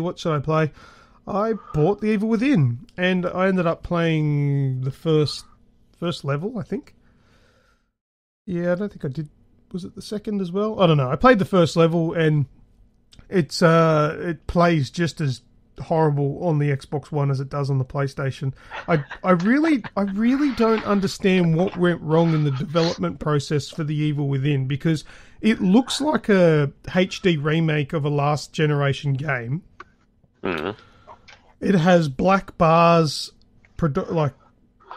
A: I bought The Evil Within, and I ended up playing the first level, I think. Yeah, I don't think I did. Was it the second as well? I don't know. I played the first level, and it plays just as horrible on the Xbox One as it does on the PlayStation. I really don't understand what went wrong in the development process for The Evil Within, because it looks like a HD remake of a last generation game.
B: Mm-hmm.
A: It has black bars, like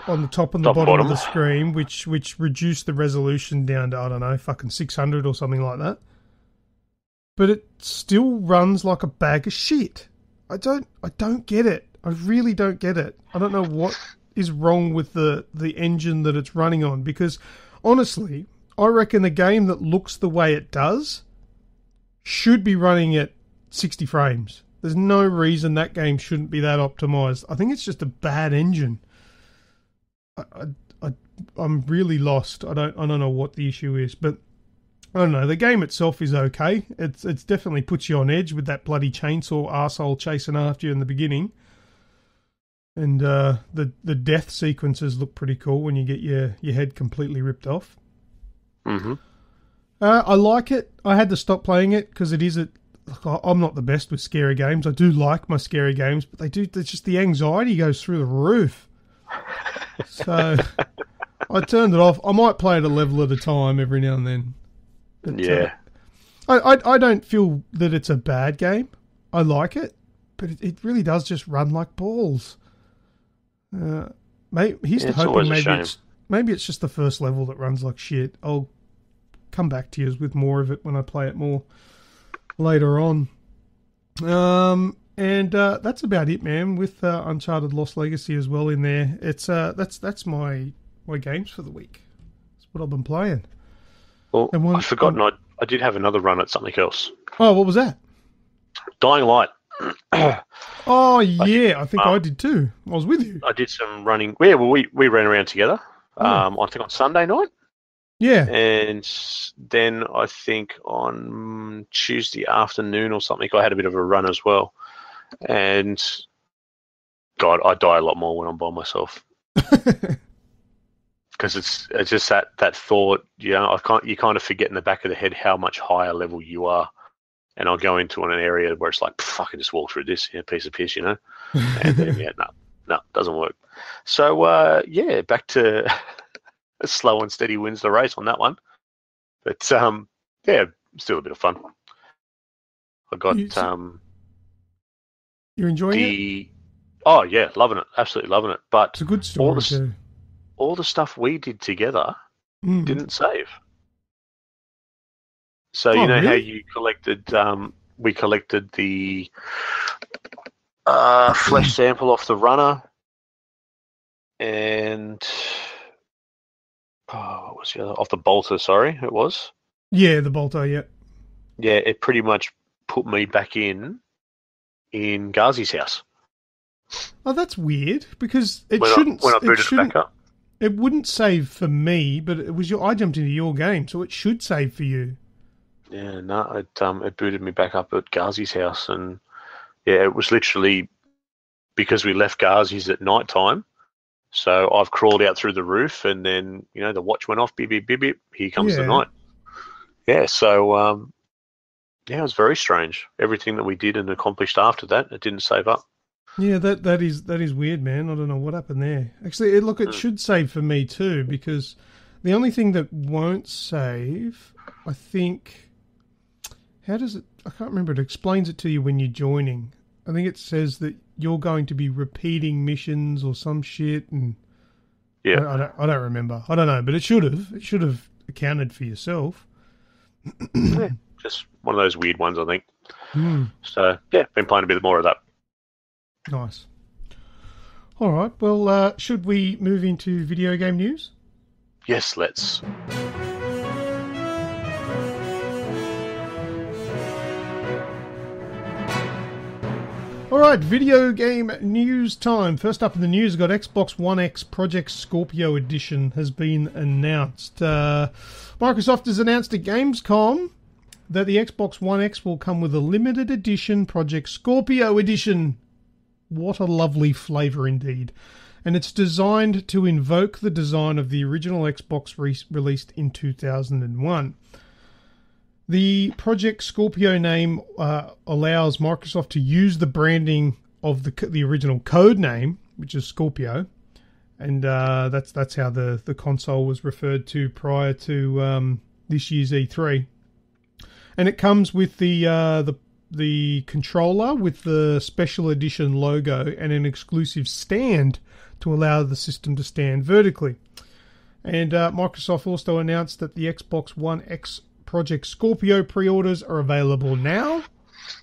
A: on the top and the bottom of the screen, which reduce the resolution down to, I don't know, fucking 600 or something like that. But it still runs like a bag of shit. I don't get it. I really don't get it. I don't know what is wrong with the engine that it's running on, because honestly, I reckon a game that looks the way it does should be running at 60 frames. There's no reason that game shouldn't be that optimized. I think it's just a bad engine. I'm really lost. I don't know what the issue is, but I don't know. The game itself is okay. It's definitely puts you on edge with that bloody chainsaw arsehole chasing after you in the beginning. And the death sequences look pretty cool when you get your head completely ripped off.
B: Mm-hmm.
A: I like it. I had to stop playing it because it is I'm not the best with scary games. I do like my scary games, but it's just the anxiety goes through the roof. So I turned it off. I might play it a level at a time every now and then. But,
B: yeah.
A: I don't feel that it's a bad game. I like it, but it really does just run like balls. Here's to hoping maybe it's just the first level that runs like shit. I'll come back to you with more of it when I play it more later on. And that's about it, man. With Uncharted Lost Legacy as well in there. It's that's my games for the week. That's what I've been playing.
B: Well, I've forgotten. I did have another run at something else.
A: Oh, what was that?
B: Dying Light.
A: Oh yeah, I think I did too. I was with you.
B: I did some running. Yeah, well, we ran around together. I think on Sunday night.
A: Yeah.
B: And then I think on Tuesday afternoon or something, I had a bit of a run as well. And God, I die a lot more when I'm by myself. Because it's just that thought, you kind of forget in the back of the head how much higher level you are. And I'll go into an area where it's like, I can just walk through this piece of piss, And then, no, doesn't work. So, back to slow and steady wins the race on that one. But, still a bit of fun. I got...
A: You're enjoying it?
B: Oh, yeah, loving it. Absolutely loving it. But
A: it's a good story, too.
B: All the stuff we did together didn't save. So
A: really?
B: How you collected? We collected the flesh sample off the runner, and what was the other? Off the bolter? Sorry, it was.
A: Yeah, the bolter. Yeah.
B: Yeah, it pretty much put me back in Ghazi's house.
A: Oh, that's weird because
B: when I booted it back up.
A: It wouldn't save for me, but I jumped into your game, so it should save for you.
B: Yeah, no, it booted me back up at Ghazi's house, and yeah, it was literally because we left Ghazi's at night time. So I've crawled out through the roof, and then the watch went off. Beep beep beep beep. Here comes the night. Yeah, so it was very strange. Everything that we did and accomplished after that, it didn't save up.
A: Yeah, that is weird, man. I don't know what happened there. Actually, it should save for me too, because the only thing that won't save, I think, how does it? I can't remember. It explains it to you when you're joining. I think it says that you're going to be repeating missions or some shit, and
B: yeah,
A: I don't remember. I don't know, but it should have. It should have accounted for yourself.
B: Yeah, just one of those weird ones, I think. So yeah, been playing a bit more of that.
A: Nice. All right. Well, should we move into video game news?
B: Yes, let's.
A: All right, video game news time. First up in the news, we've got Xbox One X Project Scorpio Edition has been announced. Microsoft has announced at Gamescom that the Xbox One X will come with a limited edition Project Scorpio Edition. What a lovely flavour indeed. and it's designed to invoke the design of the original Xbox released in 2001. The Project Scorpio name allows Microsoft to use the branding of the original code name, which is Scorpio, and that's how the console was referred to prior to this year's E3. And it comes with the controller with the special edition logo and an exclusive stand to allow the system to stand vertically. And Microsoft also announced that the Xbox One X Project Scorpio pre-orders are available now,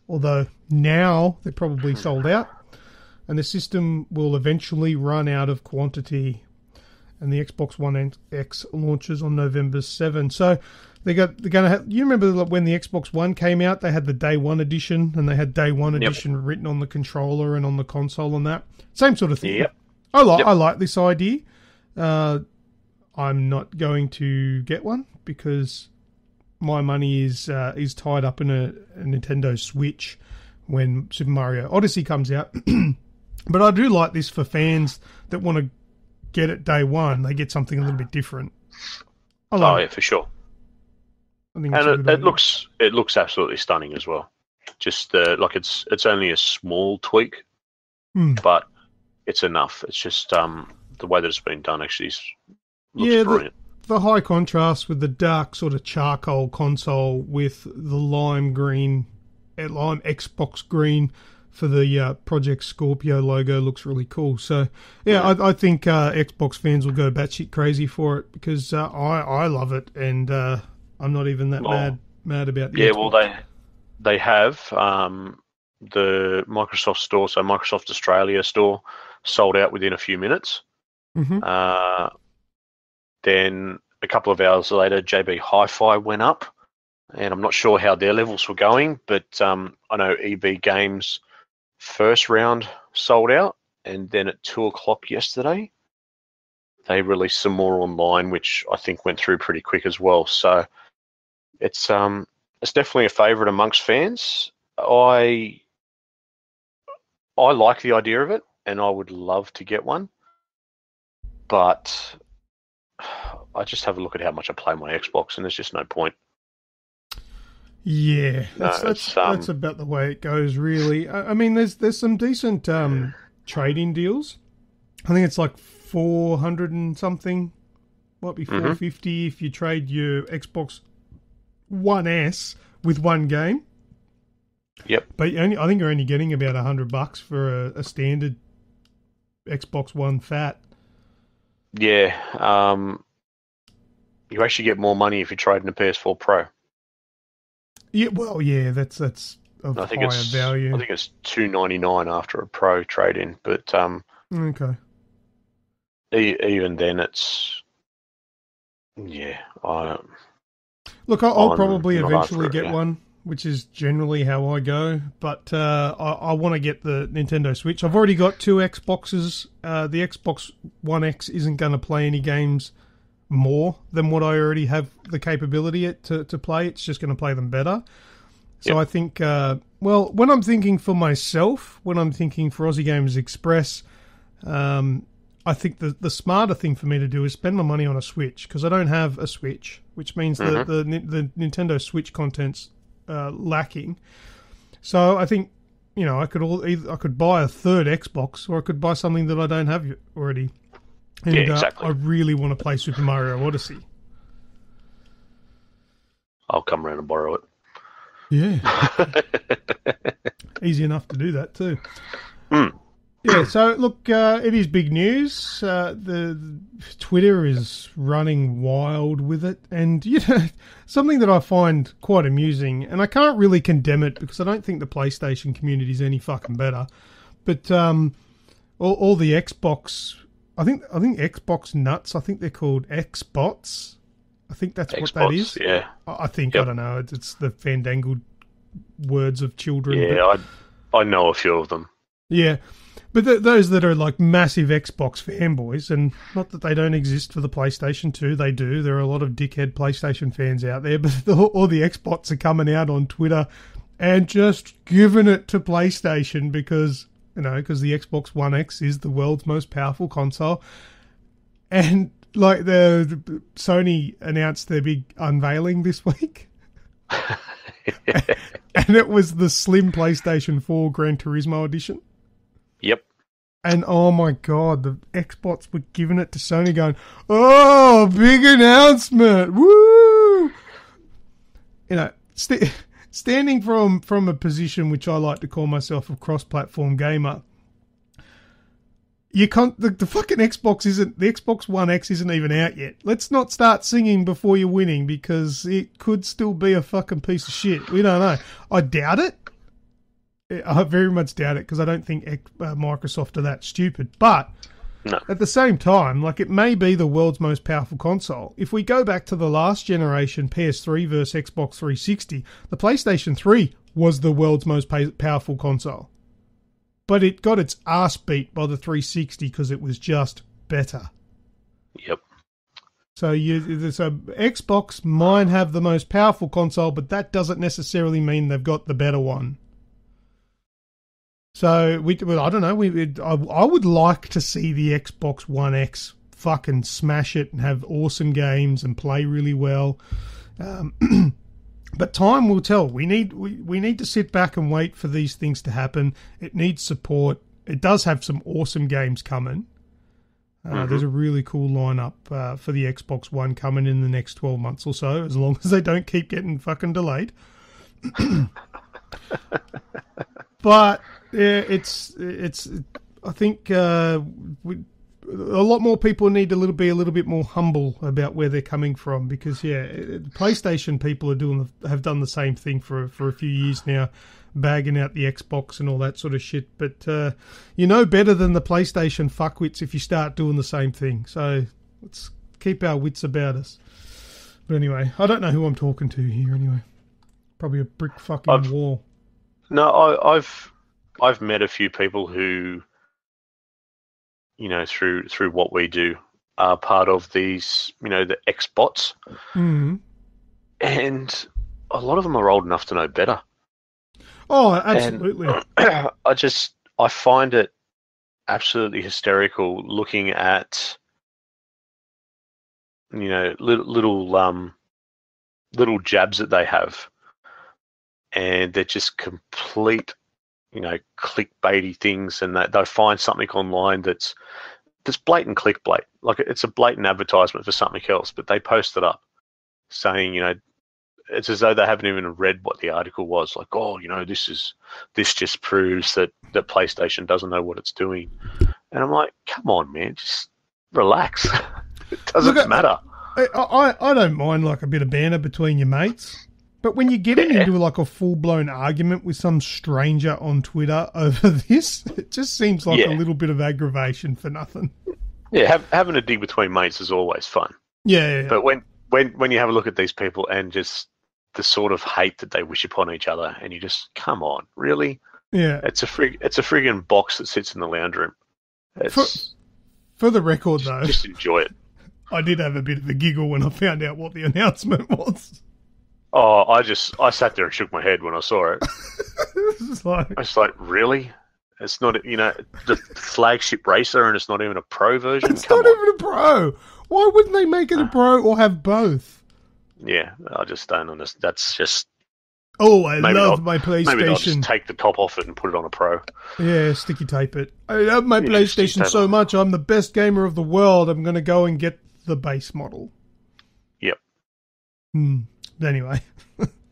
A: although now they're probably sold out, and the system will eventually run out of quantity. And the Xbox One X launches on November 7. So they're going to have. You remember when the Xbox One came out? They had the Day One edition, and they had Day One edition written on the controller and on the console and that same sort of thing.
B: Yep.
A: I like this idea. I'm not going to get one because my money is tied up in a Nintendo Switch when Super Mario Odyssey comes out. But I do like this for fans that want to get it day one. They get something a little bit different.
B: Yeah, for sure.
A: I think
B: it looks absolutely stunning as well. Just it's only a small tweak, but it's enough. It's just the way that it's been done actually looks brilliant.
A: The high contrast with the dark sort of charcoal console with the lime Xbox green for the Project Scorpio logo looks really cool. So, I think Xbox fans will go batshit crazy for it because I love it, and I'm not even that mad about the Xbox.
B: Well, they have the Microsoft store, so Microsoft Australia store, sold out within a few minutes. Mm-hmm. Then a couple of hours later, JB Hi-Fi went up, and I'm not sure how their levels were going, but I know EB Games' first round sold out, and then at 2:00 yesterday, they released some more online, which I think went through pretty quick as well. So it's definitely a favourite amongst fans. I like the idea of it, and I would love to get one, but I just have a look at how much I play my Xbox, and there's just no point.
A: Yeah, that's about the way it goes, really. I mean, there's some decent trade-in deals. I think it's like 400 and something, might be 450 if you trade your Xbox One S with one game.
B: Yep.
A: But I think you're only getting about $100 for a standard Xbox One Fat.
B: Yeah. You actually get more money if you trade in a PS4 Pro.
A: Yeah, well, yeah, that's of higher value.
B: I think it's $299 after a Pro trade-in, but
A: okay.
B: Even then, it's
A: Look, I'll probably eventually get one, which is generally how I go. But I want to get the Nintendo Switch. I've already got two Xboxes. The Xbox One X isn't going to play any games more than what I already have the capability to play. It's just going to play them better. So I think, when I'm thinking for myself, when I'm thinking for Aussie Games Express, I think the smarter thing for me to do is spend my money on a Switch, because I don't have a Switch, which means the Nintendo Switch content's lacking. So I think, I could buy a third Xbox, or I could buy something that I don't have already. And exactly. I really want to play Super Mario Odyssey.
B: I'll come around and borrow it.
A: Yeah. Easy enough to do that too. Yeah, so look, it is big news. The Twitter is running wild with it, and something that I find quite amusing, and I can't really condemn it because I don't think the PlayStation community is any fucking better. But all the Xbox, I think Xbox nuts. I think they're called XBOTS. I think that's what that is.
B: Yeah,
A: I think I don't know. It's the fandangled words of children.
B: Yeah, I know a few of them.
A: Yeah. But those that are like massive Xbox fanboys, and not that they don't exist for the PlayStation 2, they do. There are a lot of dickhead PlayStation fans out there, but all the Xbots are coming out on Twitter and just giving it to PlayStation because because the Xbox One X is the world's most powerful console. And like the Sony announced their big unveiling this week. And it was the slim PlayStation 4 Gran Turismo edition.
B: Yep.
A: And oh my God, the XBOTS were giving it to Sony going, oh, big announcement. Woo! Standing from a position which I like to call myself a cross-platform gamer, the fucking the Xbox One X isn't even out yet. Let's not start singing before you're winning, because it could still be a fucking piece of shit. We don't know. I doubt it. I very much doubt it, because I don't think Microsoft are that stupid. But
B: no.
A: At the same time, like, it may be the world's most powerful console. If we go back to the last generation, PS3 versus Xbox 360, the PlayStation 3 was the world's most powerful console. But it got its ass beat by the 360 because it was just better.
B: Yep.
A: So Xbox might have the most powerful console, but that doesn't necessarily mean they've got the better one. So I don't know. I would like to see the Xbox One X fucking smash it and have awesome games and play really well. But time will tell. We need to sit back and wait for these things to happen. It needs support. It does have some awesome games coming. There's a really cool lineup for the Xbox One coming in the next 12 months or so, as long as they don't keep getting fucking delayed. But it's. I think a lot more people need to be a little bit more humble about where they're coming from, because PlayStation people have done the same thing for a few years now, bagging out the Xbox and all that sort of shit. But better than the PlayStation fuckwits if you start doing the same thing. So let's keep our wits about us. But anyway, I don't know who I'm talking to here. Anyway, probably a brick fucking wall.
B: No, I've met a few people who, through what we do, are part of these, the XBOTS.
A: Mm-hmm.
B: And a lot of them are old enough to know better.
A: Oh, absolutely.
B: And I find it absolutely hysterical looking at, little jabs that they have. And they're just complete, clickbaity things, and that they'll find something online that's blatant clickbait. Like, it's a blatant advertisement for something else, but they post it up saying, it's as though they haven't even read what the article was. Like, oh, this just proves that PlayStation doesn't know what it's doing. And I'm like, come on, man, just relax. It doesn't matter.
A: I don't mind like a bit of banter between your mates. But when you're getting into like a full-blown argument with some stranger on Twitter over this, it just seems like a little bit of aggravation for nothing.
B: Yeah, having a dig between mates is always fun.
A: Yeah.
B: But when you have a look at these people and just the sort of hate that they wish upon each other, and you just, come on, really?
A: Yeah.
B: It's a friggin' box that sits in the lounge room.
A: For the record, though,
B: just enjoy it.
A: I did have a bit of a giggle when I found out what the announcement was.
B: Oh, I sat there and shook my head when I saw it. I was like, really? It's not, the flagship racer, and it's not even a pro version?
A: It's not even a pro. Why wouldn't they make it a pro or have both?
B: Yeah, I just don't understand. That's just...
A: Oh, I love my PlayStation.
B: Maybe they'll just take the top off it and put it on a pro.
A: Yeah, sticky tape it. I love my PlayStation so much. I'm the best gamer of the world. I'm going to go and get the base model.
B: Yep.
A: Anyway,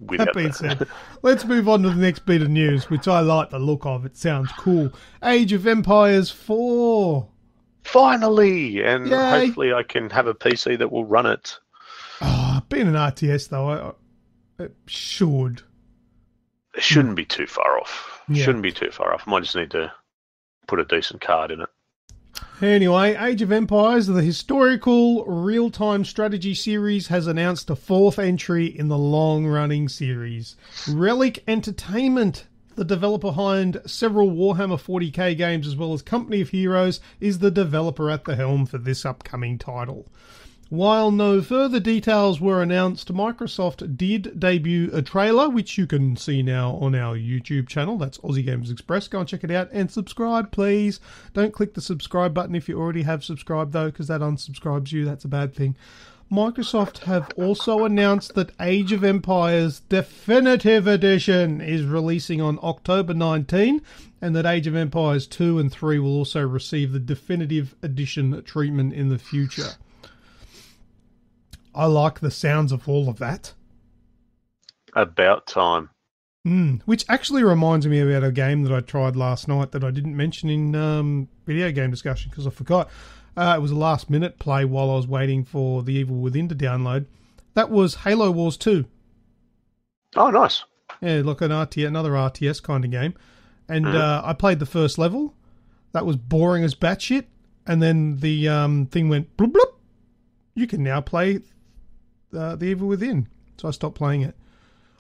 A: that being said, let's move on to the next bit of news, which I like the look of. It sounds cool. Age of Empires 4.
B: Finally! And
A: Yay.
B: Hopefully I can have a PC that will run it.
A: Oh, being an RTS, though, it should.
B: It shouldn't be too far off.
A: Yeah.
B: Shouldn't be too far off. I might just need to put a decent card in it.
A: Anyway, Age of Empires, the historical real-time strategy series, has announced a fourth entry in the long-running series. Relic Entertainment, the developer behind several Warhammer 40k games as well as Company of Heroes, is the developer at the helm for this upcoming title. While no further details were announced, Microsoft did debut a trailer, which you can see now on our YouTube channel. That's Aussie Games Express. Go and check it out and subscribe, please. Don't click the subscribe button if you already have subscribed, though, because that unsubscribes you. That's a bad thing. Microsoft have also announced that Age of Empires Definitive Edition is releasing on October 19, and that Age of Empires 2 and 3 will also receive the Definitive Edition treatment in the future. I like the sounds of all of that.
B: About time.
A: Which actually reminds me about a game that I tried last night that I didn't mention in video game discussion because I forgot. It was a last-minute play while I was waiting for The Evil Within to download. That was Halo Wars 2.
B: Oh, nice.
A: Yeah, like another RTS kind of game. And I played the first level. That was boring as batshit. And then the thing went bloop, bloop. You can now play The Evil Within. So I stopped playing it.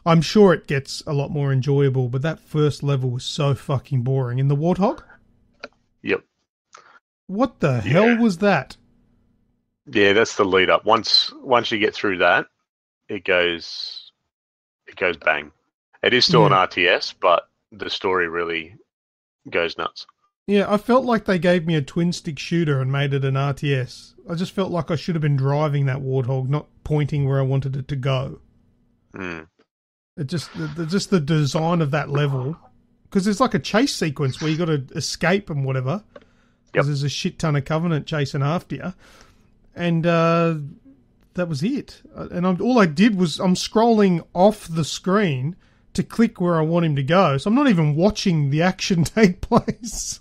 A: I'm sure it gets a lot more enjoyable, but that first level was so fucking boring. In the Warthog?
B: Yep.
A: What the hell was that?
B: Yeah, that's the lead up. Once you get through that, it goes bang. It is still an RTS, but the story really goes nuts.
A: Yeah, I felt like they gave me a twin stick shooter and made it an RTS. I just felt like I should have been driving that Warthog, not pointing where I wanted it to go. It just the design of that level, because there's like a chase sequence where you got to escape and whatever. Because there's a shit ton of Covenant chasing after you. And that was it. And all I did was I'm scrolling off the screen to click where I want him to go. So I'm not even watching the action take place.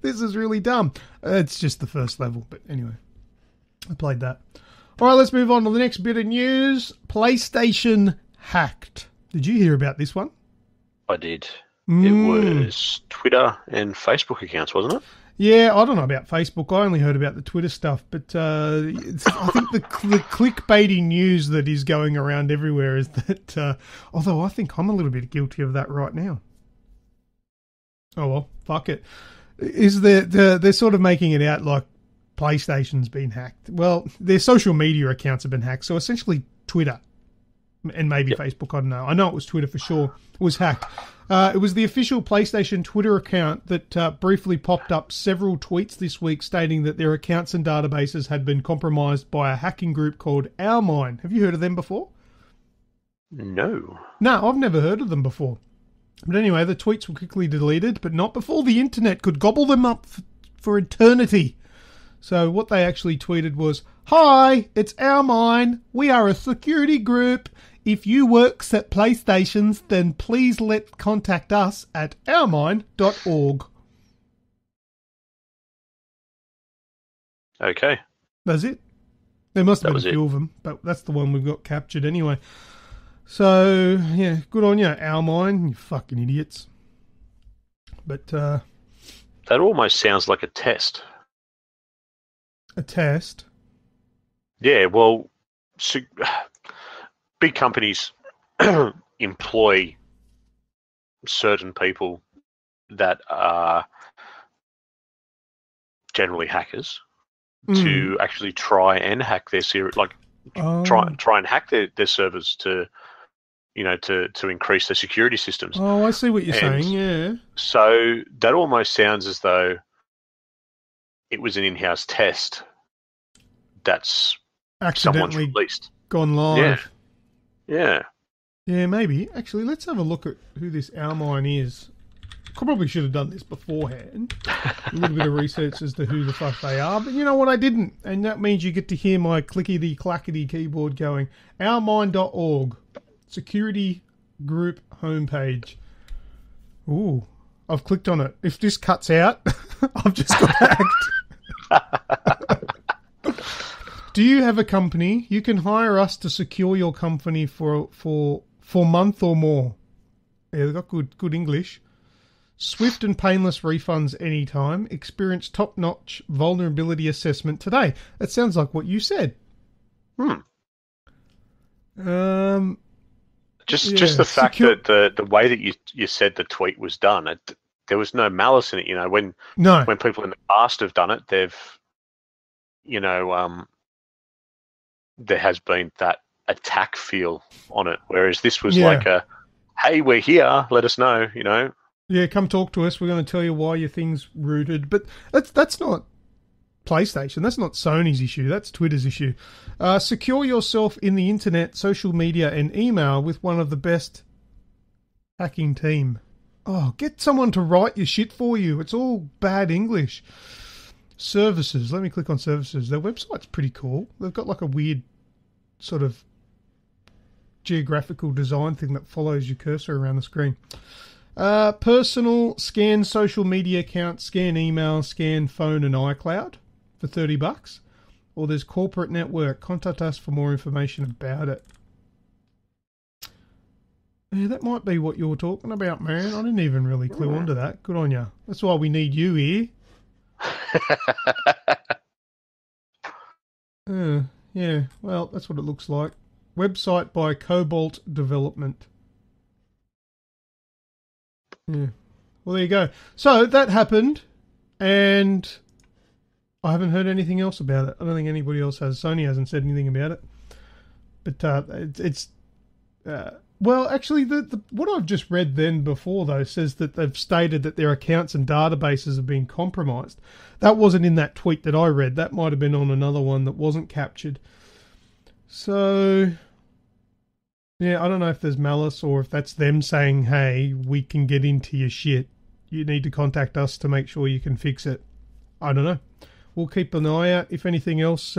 A: This is really dumb. It's just the first level. But anyway, I played that. All right, let's move on to the next bit of news. PlayStation hacked. Did you hear about this one?
B: I did. It was Twitter and Facebook accounts, wasn't it?
A: Yeah, I don't know about Facebook. I only heard about the Twitter stuff. But I think the clickbaity news that is going around everywhere is that, although I think I'm a little bit guilty of that right now. Oh, well, fuck it. Is they're sort of making it out like PlayStation's been hacked. Well, their social media accounts have been hacked. So essentially Twitter and maybe Facebook, I don't know. I know it was Twitter for sure. It was hacked. It was the official PlayStation Twitter account that briefly popped up several tweets this week stating that their accounts and databases had been compromised by a hacking group called Ourmine. Have you heard of them before?
B: No.
A: No, I've never heard of them before. But anyway, the tweets were quickly deleted, but not before the internet could gobble them up for eternity. So what they actually tweeted was, "Hi, it's Ourmine. We are a security group. If you works at PlayStations, then please contact us at ourmine.org.
B: Okay.
A: That's it. There must have been a few of them, but that's the one we've got captured anyway. So, yeah, good on you, Ourmine, you fucking idiots. But,
B: that almost sounds like a test.
A: A test?
B: Yeah, well, big companies employ certain people that are generally hackers to actually try and hack their try and hack their servers to increase their security systems.
A: Oh, I see what you're saying. Yeah.
B: So that almost sounds as though it was an in-house test that's someone's released.
A: Gone live.
B: Yeah.
A: Yeah, maybe. Actually, let's have a look at who this Ourmine is. Probably should have done this beforehand. A little bit of research as to who the fuck they are. But you know what? I didn't. And that means you get to hear my clickety-clackety keyboard going. Ourmine.org. Security group homepage. Ooh. I've clicked on it. If this cuts out, I've just got hacked. Do you have a company? You can hire us to secure your company for a month or more. Yeah, they've got good English. Swift and painless refunds anytime. Experience top-notch vulnerability assessment today. That sounds like what you said.
B: Just the fact that the way that you said the tweet was done, there was no malice in it. You know, when people in the past have done it, they've there has been that attack feel on it, whereas this was
A: Yeah.
B: like a, hey, we're here, let us know,
A: Yeah, come talk to us. We're going to tell you why your thing's rooted. But that's not PlayStation. That's not Sony's issue. That's Twitter's issue. Secure yourself in the internet, social media, and email with one of the best hacking team. Oh, get someone to write your shit for you. It's all bad English. Services. Let me click on services. Their website's pretty cool. They've got like a weird sort of geographical design thing that follows your cursor around the screen. Personal, scan social media account, scan email, scan phone and iCloud for $30. Or there's corporate network. Contact us for more information about it. Yeah, that might be what you're talking about, man. I didn't even really clue onto that. Good on you. That's why we need you here. Yeah, well, that's what it looks like. Website by Cobalt Development. Yeah. Well, there you go. So that happened, and I haven't heard anything else about it. I don't think anybody else has. Sony hasn't said anything about it. But well, actually, the what I've just read then before, though, says that they've stated that their accounts and databases have been compromised. That wasn't in that tweet that I read. That might have been on another one that wasn't captured. So, yeah, I don't know if there's malice or if that's them saying, hey, we can get into your shit. You need to contact us to make sure you can fix it. I don't know. We'll keep an eye out. If anything else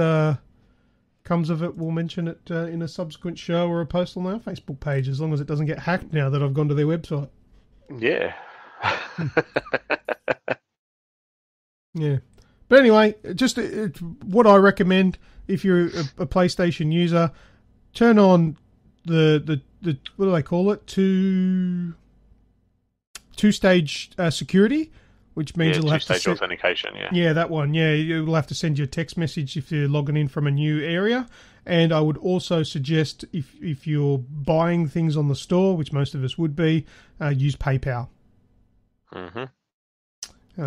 A: comes of it, we'll mention it in a subsequent show or a post on our Facebook page, as long as it doesn't get hacked now that I've gone to their website.
B: Yeah.
A: Yeah. But anyway, just what I recommend, if you're a PlayStation user, turn on the what do they call it? Two-stage security, which means you'll have to
B: two-stage authentication, yeah.
A: Yeah, that one. Yeah, you'll have to send you a text message if you're logging in from a new area. And I would also suggest, if you're buying things on the store, which most of us would be, use PayPal.
B: Mm-hmm.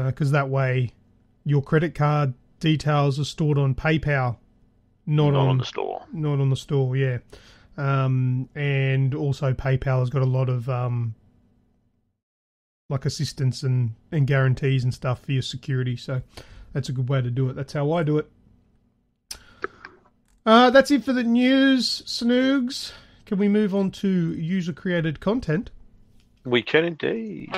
A: Because that way your credit card details are stored on PayPal, not on
B: the store.
A: Not on the store, yeah. And also PayPal has got a lot of like assistance and guarantees and stuff for your security, so that's a good way to do it. That's how I do it. That's it for the news, Snoogs. Can we move on to user-created content?
B: We can indeed.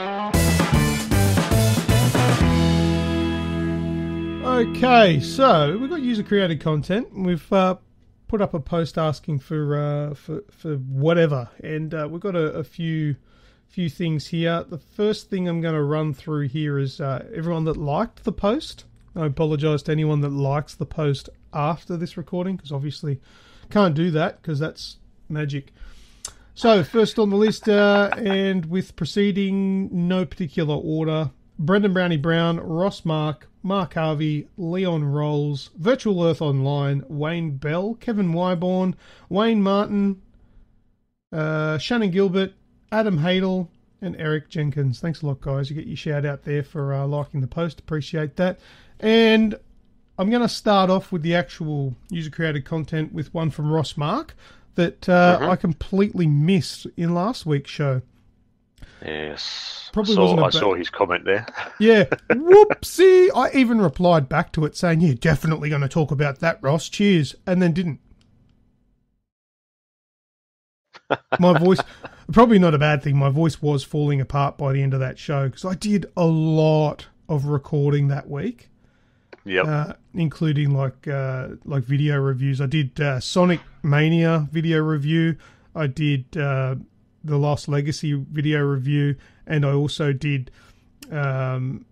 A: Okay, so we've got user-created content. We've put up a post asking for whatever, and we've got a few things here. The first thing I'm going to run through here is everyone that liked the post. I apologise to anyone that likes the post after this recording, because obviously can't do that because that's magic. So first on the list, and with proceeding no particular order, Brendan Brownie Brown, Ross Mark Harvey, Leon Rolls, Virtual Earth Online, Wayne Bell, Kevin Wyborn, Wayne Martin, Shannon Gilbert, Adam Hadel, and Eric Jenkins. Thanks a lot, guys. You get your shout out there for liking the post. Appreciate that. And I'm going to start off with the actual user-created content with one from Ross Mark that I completely missed in last week's show.
B: Yes.
A: Probably
B: I saw his comment there.
A: Yeah. Whoopsie. I even replied back to it saying, yeah, definitely going to talk about that, Ross. Cheers. And then didn't. My voice, probably not a bad thing, my voice was falling apart by the end of that show because I did a lot of recording that week.
B: Yep.
A: Including like video reviews. I did Sonic Mania video review. I did The Lost Legacy video review, and I also did the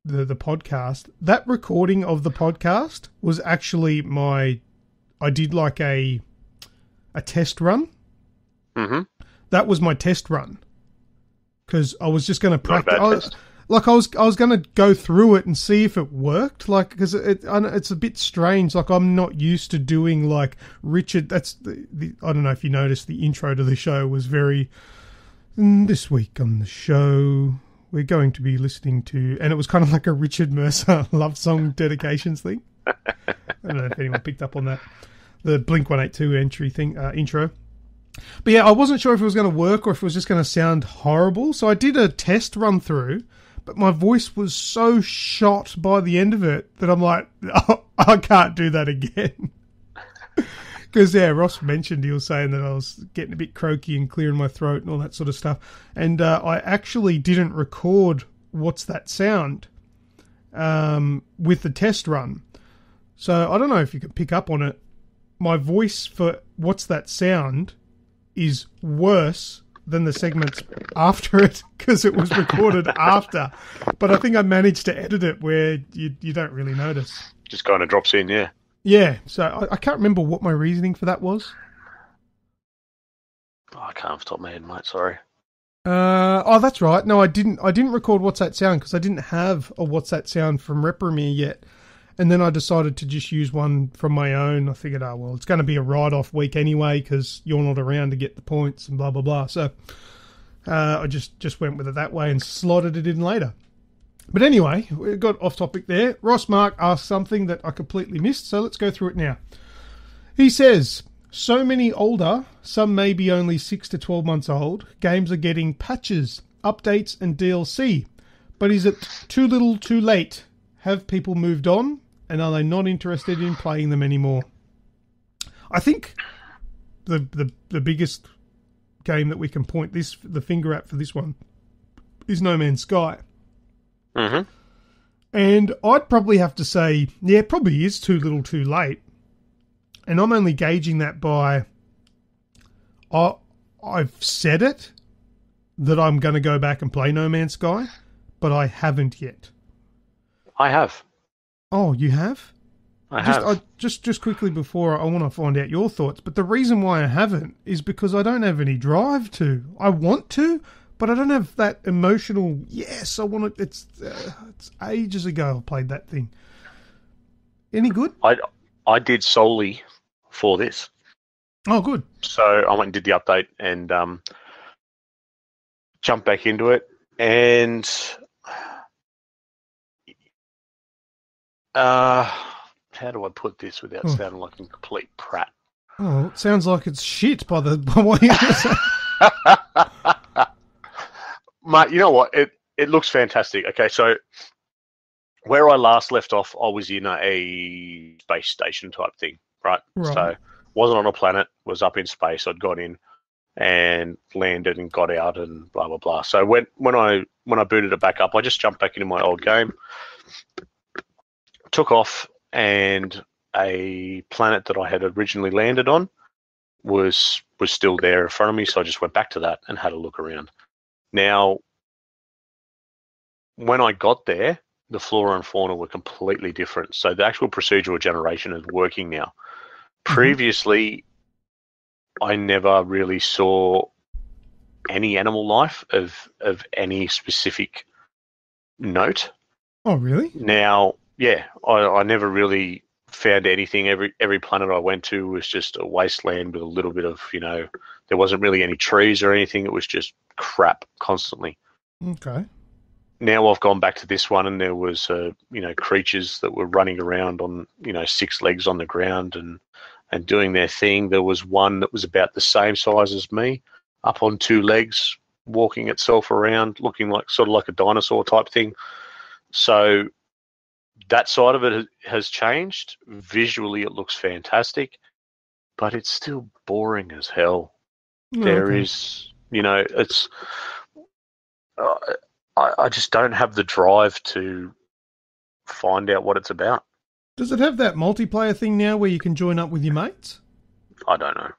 A: podcast. That recording of the podcast was actually I did like a test run.
B: Mm-hmm.
A: That was my test run because I was just going to practice.
B: Not
A: I was going to go through it and see if it worked. Like, because it's a bit strange. Like, I'm not used to doing like Richard. That's I don't know if you noticed the intro to the show was very. This week on the show, we're going to be listening to, and it was kind of like a Richard Mercer love song dedications thing. I don't know if anyone picked up on that. The Blink-182 intro. But yeah, I wasn't sure if it was going to work or if it was just going to sound horrible. So I did a test run through, but my voice was so shot by the end of it that I'm like, oh, I can't do that again. Because, yeah, Ross mentioned, he was saying that I was getting a bit croaky and clearing my throat and all that sort of stuff. And I actually didn't record What's That Sound with the test run. So I don't know if you could pick up on it. My voice for What's That Sound is worse than the segments after it because it was recorded after. But I think I managed to edit it where you don't really notice.
B: Just kind of drops in, yeah.
A: Yeah, so I can't remember what my reasoning for that was.
B: Oh, I can't off the top of my head, mate, sorry.
A: Oh, that's right. No, I didn't record What's That Sound because I didn't have a What's That Sound from Repremier yet. And then I decided to just use one from my own. I figured, oh, well, it's going to be a write-off week anyway because you're not around to get the points and blah, blah, blah. So I just went with it that way and slotted it in later. But anyway, we got off topic there. Ross Mark asked something that I completely missed, so let's go through it now. He says, so many older, some may be only 6 to 12 months old, games are getting patches, updates and DLC. But is it too little too late? Have people moved on? And are they not interested in playing them anymore? I think the biggest game that we can point the finger at for this one is No Man's Sky.
B: Mm-hmm.
A: And I'd probably have to say, yeah, it probably is too little too late. And I'm only gauging that by I've said it that I'm going to go back and play No Man's Sky, but I haven't yet.
B: I have.
A: Oh, you have?
B: I have.
A: Just quickly before, I want to find out your thoughts. But the reason why I haven't is because I don't have any drive to. I want to, but I don't have that emotional, yes, I want to. It's ages ago I played that thing. Any good?
B: I did solely for this.
A: Oh, good.
B: So I went and did the update and jumped back into it. And how do I put this without sounding like a complete prat?
A: Oh, it sounds like it's shit by what you're saying.
B: Mate, you know what? It looks fantastic. Okay, so where I last left off, I was in a space station type thing, right? So wasn't on a planet, was up in space. I'd got in and landed and got out and blah blah blah. So when I booted it back up, I just jumped back into my old game, took off, and a planet that I had originally landed on was still there in front of me. So I just went back to that and had a look around. Now, when I got there, the flora and fauna were completely different. So the actual procedural generation is working now. Previously, I never really saw any animal life of any specific note.
A: Oh, really?
B: Now, yeah, I never really found anything. Every planet I went to was just a wasteland with a little bit of, there wasn't really any trees or anything. It was just crap constantly.
A: Okay.
B: Now I've gone back to this one and there was, creatures that were running around on, 6 legs on the ground and doing their thing. There was one that was about the same size as me, up on 2 legs, walking itself around, looking like sort of like a dinosaur type thing. So that side of it has changed. Visually, it looks fantastic, but it's still boring as hell. There is, it's. I just don't have the drive to find out what it's about.
A: Does it have that multiplayer thing now where you can join up with your mates?
B: I don't know.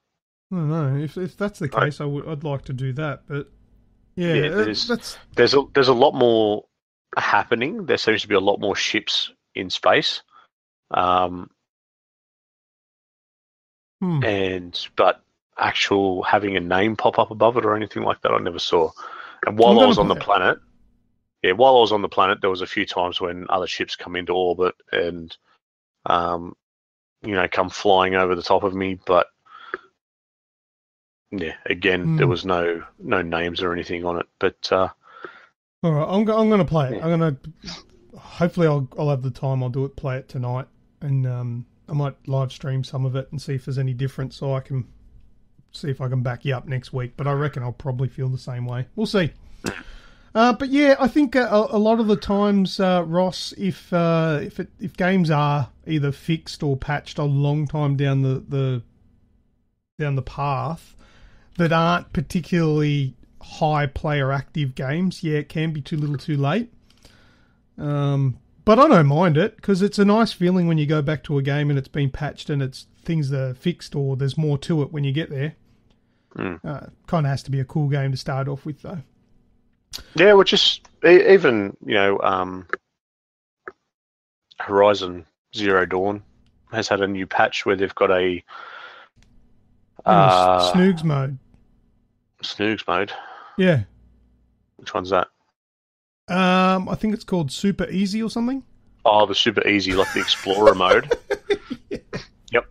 A: I don't know. If that's the case, I'd like to do that. But yeah,
B: there's a lot more happening. There seems to be a lot more ships in space, but actual having a name pop up above it or anything like that, I never saw. And while I was on the planet, there was a few times when other ships come into orbit and come flying over the top of me, but yeah, again, there was no names or anything on it. But
A: all right, I'm going to play it. Yeah. Hopefully I'll have the time. I'll play it tonight and I might live stream some of it and see if there's any difference, so I can see if I can back you up next week. But I reckon I'll probably feel the same way. We'll see. But yeah, I think a lot of the times, Ross, if games are either fixed or patched a long time down the path that aren't particularly high player active games, yeah, it can be too little too late. But I don't mind it, because it's a nice feeling when you go back to a game and it's been patched and it's things that are fixed or there's more to it when you get there. Kind of has to be a cool game to start off with, though.
B: Yeah, which is even, Horizon Zero Dawn has had a new patch where they've got a
A: Snoogs mode.
B: Snoogs mode?
A: Yeah.
B: Which one's that?
A: I think it's called Super Easy or something.
B: Oh, the Super Easy, like the Explorer mode. Yeah. Yep.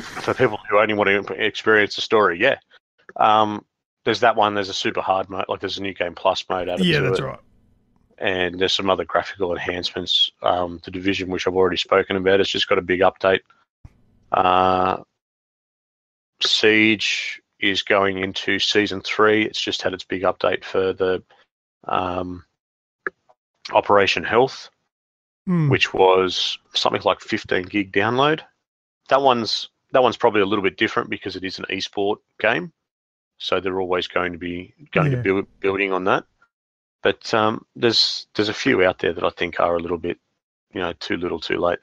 B: For people who only want to experience the story, yeah. There's that one. There's a super hard mode. Like there's a New Game Plus mode added to it.
A: Yeah, that's right.
B: And there's some other graphical enhancements. The Division, which I've already spoken about, it's just got a big update. Siege is going into Season 3. It's just had its big update for the Operation Health, which was something like 15 gig download. That one's probably a little bit different because it is an esport game. So they're always going to be building on that. But there's a few out there that I think are a little bit, too little, too late.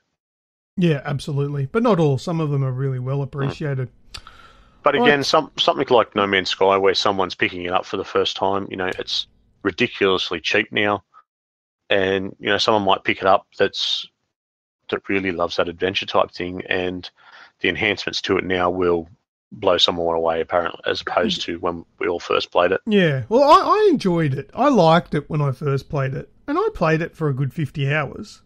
A: Yeah, absolutely. But not all. Some of them are really well appreciated.
B: But again, something like No Man's Sky, where someone's picking it up for the first time, it's ridiculously cheap now. And, someone might pick it up that really loves that adventure type thing, and the enhancements to it now will blow someone away, apparently, as opposed to when we all first played it.
A: Yeah, well, I enjoyed it. I liked it when I first played it, and I played it for a good 50 hours.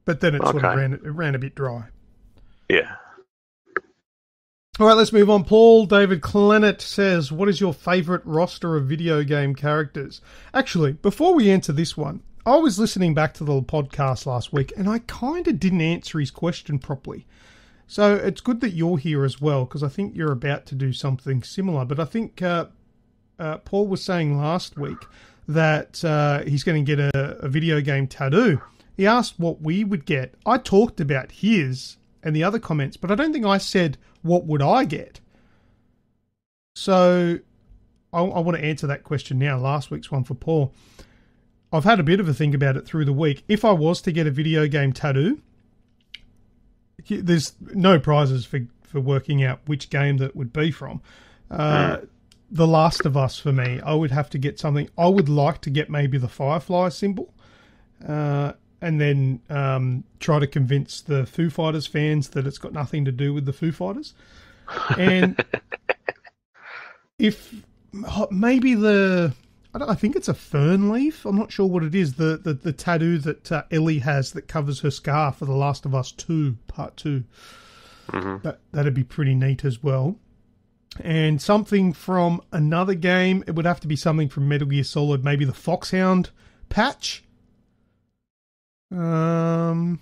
A: But then it sort of ran a bit dry.
B: Yeah.
A: All right, let's move on. Paul David Clennett says, what is your favourite roster of video game characters? Actually, before we enter this one, I was listening back to the podcast last week, and I kind of didn't answer his question properly. So it's good that you're here as well, because I think you're about to do something similar. But I think Paul was saying last week that he's going to get a video game tattoo. He asked what we would get. I talked about his and the other comments, but I don't think I said what would I get. So I want to answer that question now, last week's one for Paul. I've had a bit of a think about it through the week. If I was to get a video game tattoo, there's no prizes for working out which game that would be from. The Last of Us for me, I would have to get something. I would like to get maybe the Firefly symbol, and then try to convince the Foo Fighters fans that it's got nothing to do with the Foo Fighters. And if maybe I think it's a fern leaf. I'm not sure what it is. The tattoo that Ellie has that covers her scar for The Last of Us 2, Part 2. Mm-hmm. That'd be pretty neat as well. And something from another game. It would have to be something from Metal Gear Solid. Maybe the Foxhound patch. Something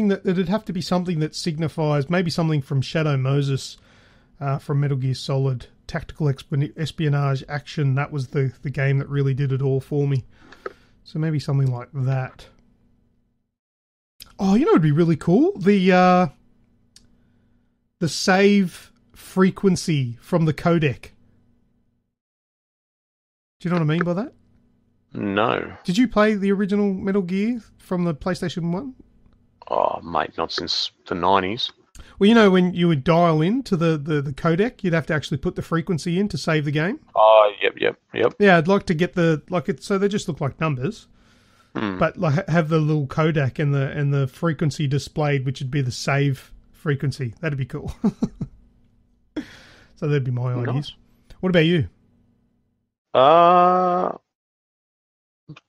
A: that it'd have to be something that signifies. Maybe something from Shadow Moses from Metal Gear Solid. Tactical espionage action. That was the game that really did it all for me. So maybe something like that. Oh, it'd be really cool. The save frequency from the codec. Do you know what I mean by that?
B: No.
A: Did you play the original Metal Gear from the PlayStation 1?
B: Oh, mate, not since the 90s.
A: Well, when you would dial in to the codec, you'd have to actually put the frequency in to save the game.
B: Oh, yep.
A: Yeah, I'd like to get so they just look like numbers, but like have the little codec and the frequency displayed, which would be the save frequency. That'd be cool. So that'd be my ideas. What about you?
B: I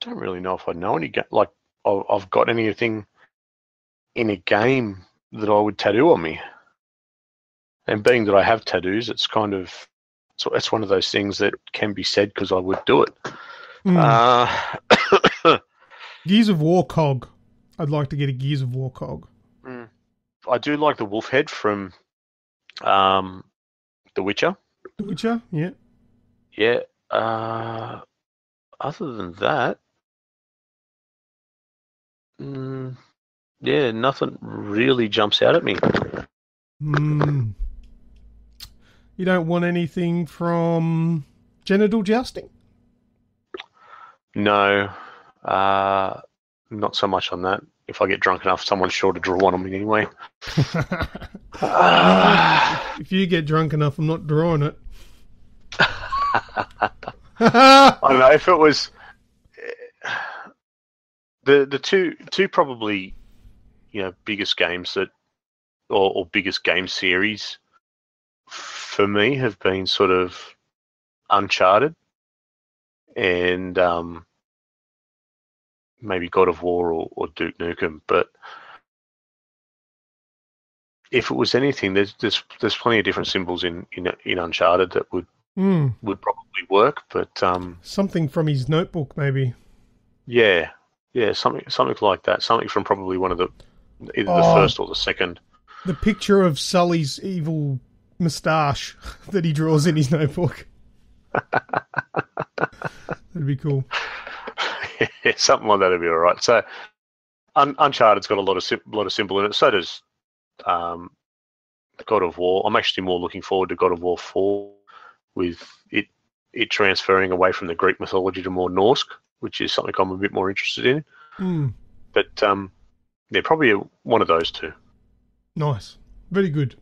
B: don't really know if I know any I've got anything in a game that I would tattoo on me. And being that I have tattoos, it's kind of it's one of those things that can be said because I would do it.
A: Gears of War cog. I'd like to get a Gears of War cog.
B: I do like the wolf head from The Witcher.
A: The Witcher, yeah.
B: Yeah. Other than that, yeah, nothing really jumps out at me.
A: You don't want anything from genital jousting?
B: No, not so much on that. If I get drunk enough, someone's sure to draw one on me anyway.
A: If you get drunk enough, I'm not drawing it.
B: I don't know if it was the two probably, biggest games that or biggest game series for me have been sort of Uncharted and maybe God of War or Duke Nukem. But if it was anything, there's plenty of different symbols in Uncharted that would probably work. But
A: something from his notebook, maybe.
B: Yeah, something like that. Something from probably one of either the first or the second.
A: The picture of Sully's evil moustache that he draws in his notebook. That'd be cool.
B: Yeah, something like that would be all right. So, Uncharted's got a lot of symbol in it. So does God of War. I'm actually more looking forward to God of War 4 with it transferring away from the Greek mythology to more Norse, which is something I'm a bit more interested in. But yeah, probably one of those two.
A: Nice. Very good.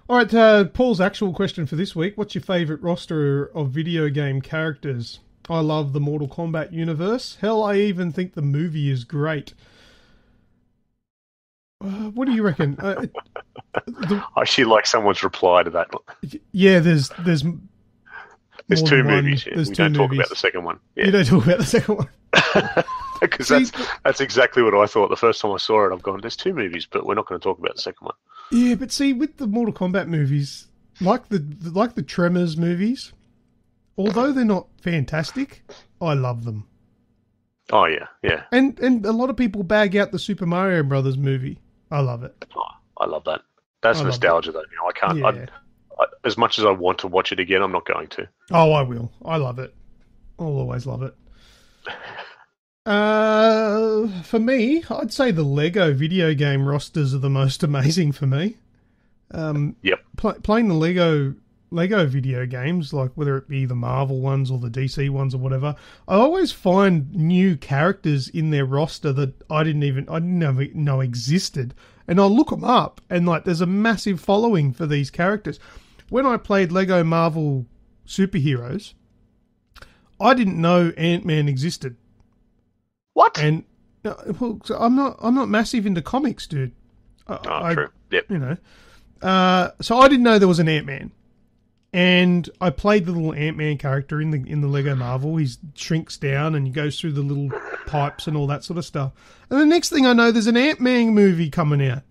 A: All right, Paul's actual question for this week. What's your favourite roster of video game characters? I love the Mortal Kombat universe. Hell, I even think the movie is great. What do you reckon?
B: I actually like someone's reply to that.
A: Yeah, there's
B: two movies. Yeah. We don't talk about the second one. Yeah.
A: You don't talk about the second one.
B: Because that's exactly what I thought the first time I saw it. I've gone, there's two movies, but we're not going to talk about the second one.
A: Yeah, but see, with the Mortal Kombat movies, like the Tremors movies, although they're not fantastic, I love them.
B: Oh yeah, yeah.
A: And a lot of people bag out the Super Mario Brothers movie. I love it.
B: Oh, I love that. That's nostalgia, though. I can't.
A: Yeah.
B: As much as I want to watch it again, I'm not going to.
A: Oh, I will. I love it. I'll always love it. For me, I'd say the Lego video game rosters are the most amazing for me.
B: Yep.
A: Playing the Lego video games, like whether it be the Marvel ones or the DC ones or whatever, I always find new characters in their roster that I never know existed, and I'll look them up, and like there's a massive following for these characters. When I played Lego Marvel Superheroes, I didn't know Ant-Man existed.
B: What?
A: And well, so I'm not massive into comics, dude.
B: True. Yep.
A: So I didn't know there was an Ant-Man. And I played the little Ant-Man character in the Lego Marvel. He shrinks down and he goes through the little pipes and all that sort of stuff. And the next thing I know, there's an Ant-Man movie coming out.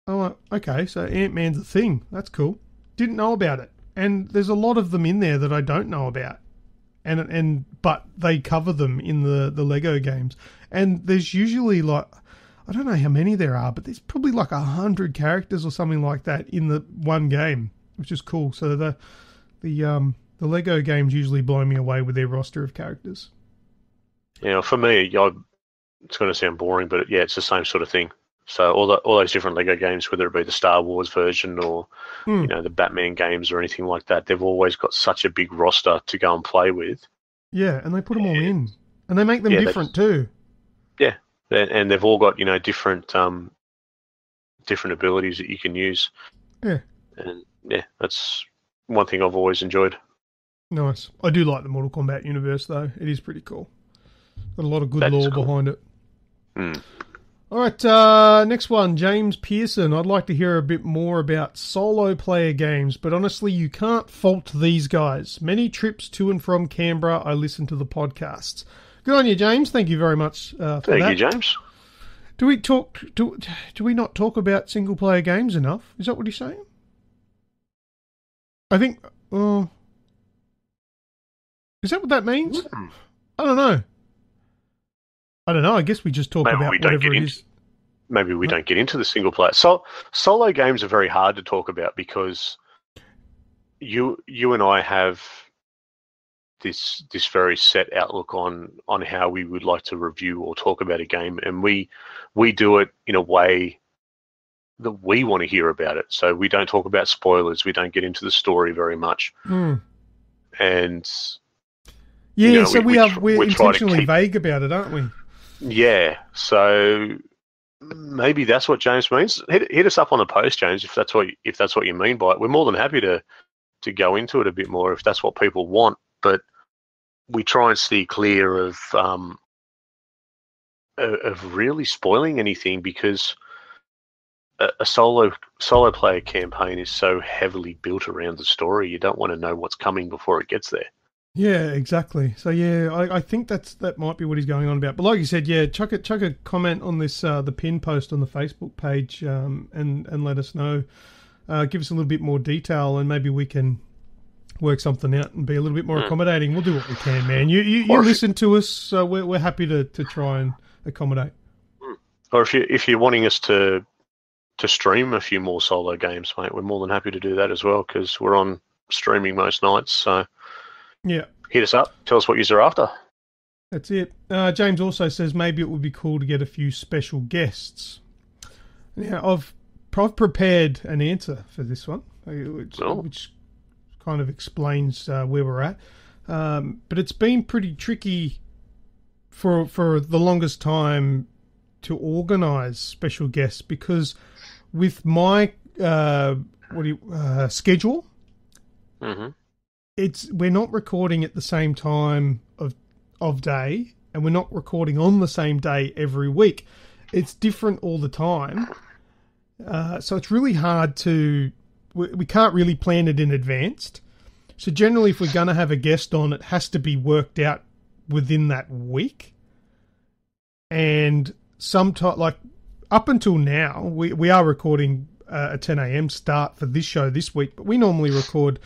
A: I'm like, okay, so Ant-Man's a thing. That's cool. Didn't know about it. And there's a lot of them in there that I don't know about. But they cover them in the Lego games. And there's usually like, I don't know how many there are, but there's probably like 100 characters or something like that in the one game, which is cool. So the Lego games usually blow me away with their roster of characters.
B: Yeah, for me, it's going to sound boring, but yeah, it's the same sort of thing. So all those different Lego games, whether it be the Star Wars version or the Batman games or anything like that, they've always got such a big roster to go and play with. Yeah,
A: and they put them all in, and they make them different too.
B: Yeah, and they've all got different abilities that you can use.
A: Yeah,
B: and yeah, that's one thing I've always enjoyed.
A: Nice. I do like the Mortal Kombat universe though; it is pretty cool. Got a lot of good lore behind it. All right, next one, James Pearson. I'd like to hear a bit more about solo player games, but honestly, you can't fault these guys. Many trips to and from Canberra, I listen to the podcasts. Good on you, James. Thank you very much for that.
B: Thank you, James.
A: Do we not talk about single player games enough? Is that what he's saying? I think. Is that what that means? I don't know. I guess we just talk about whatever it is.
B: maybe we don't get into the single player. Solo games are very hard to talk about because you and I have this very set outlook on how we would like to review or talk about a game, and we do it in a way that we want to hear about it. So we don't talk about spoilers. We don't get into the story very much. And
A: yeah, so we're intentionally vague about it, aren't we?
B: Yeah. So maybe that's what James means. Hit us up on the post, James, if that's what you mean by it. We're more than happy to go into it a bit more if that's what people want. But we try and steer clear of really spoiling anything, because a solo player campaign is so heavily built around the story. You don't want to know what's coming before it gets there.
A: Yeah, exactly. So yeah, I think that might be what he's going on about. But like you said, yeah, chuck a comment on this the pin post on the Facebook page, and let us know. Give us a little bit more detail, and maybe we can work something out and be a little bit more accommodating. We'll do what we can, man. You listen to us, so we're happy to try and accommodate.
B: Or if you're wanting us to stream a few more solo games, mate, we're more than happy to do that as well, because we're on streaming most nights. So
A: yeah,
B: hit us up. Tell us what you're after.
A: That's it. James also says maybe it would be cool to get a few special guests. Now, I've prepared an answer for this one, which kind of explains where we're at. But it's been pretty tricky for the longest time to organise special guests, because with my schedule, we're not recording at the same time of day, and we're not recording on the same day every week. It's different all the time. So it's really hard we can't really plan it in advance. So generally, if we're going to have a guest on, it has to be worked out within that week. And sometimes, like up until now, we are recording a 10 a.m. start for this show this week, but we normally record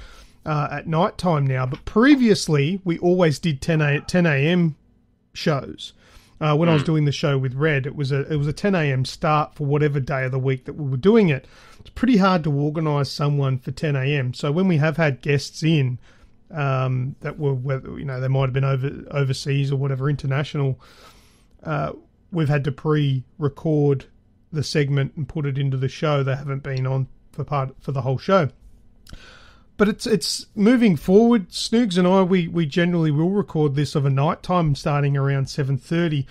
A: at night time now. But previously, we always did 10 a.m. shows. When I was doing the show with Red, it was a 10 a.m. start for whatever day of the week that we were doing it. It's pretty hard to organise someone for 10 a.m. So when we have had guests in that were, they might have been overseas or whatever, international, we've had to pre-record the segment and put it into the show. They haven't been on for the whole show. But it's moving forward. Snoogs and I, we generally will record this of a night time starting around 7:30.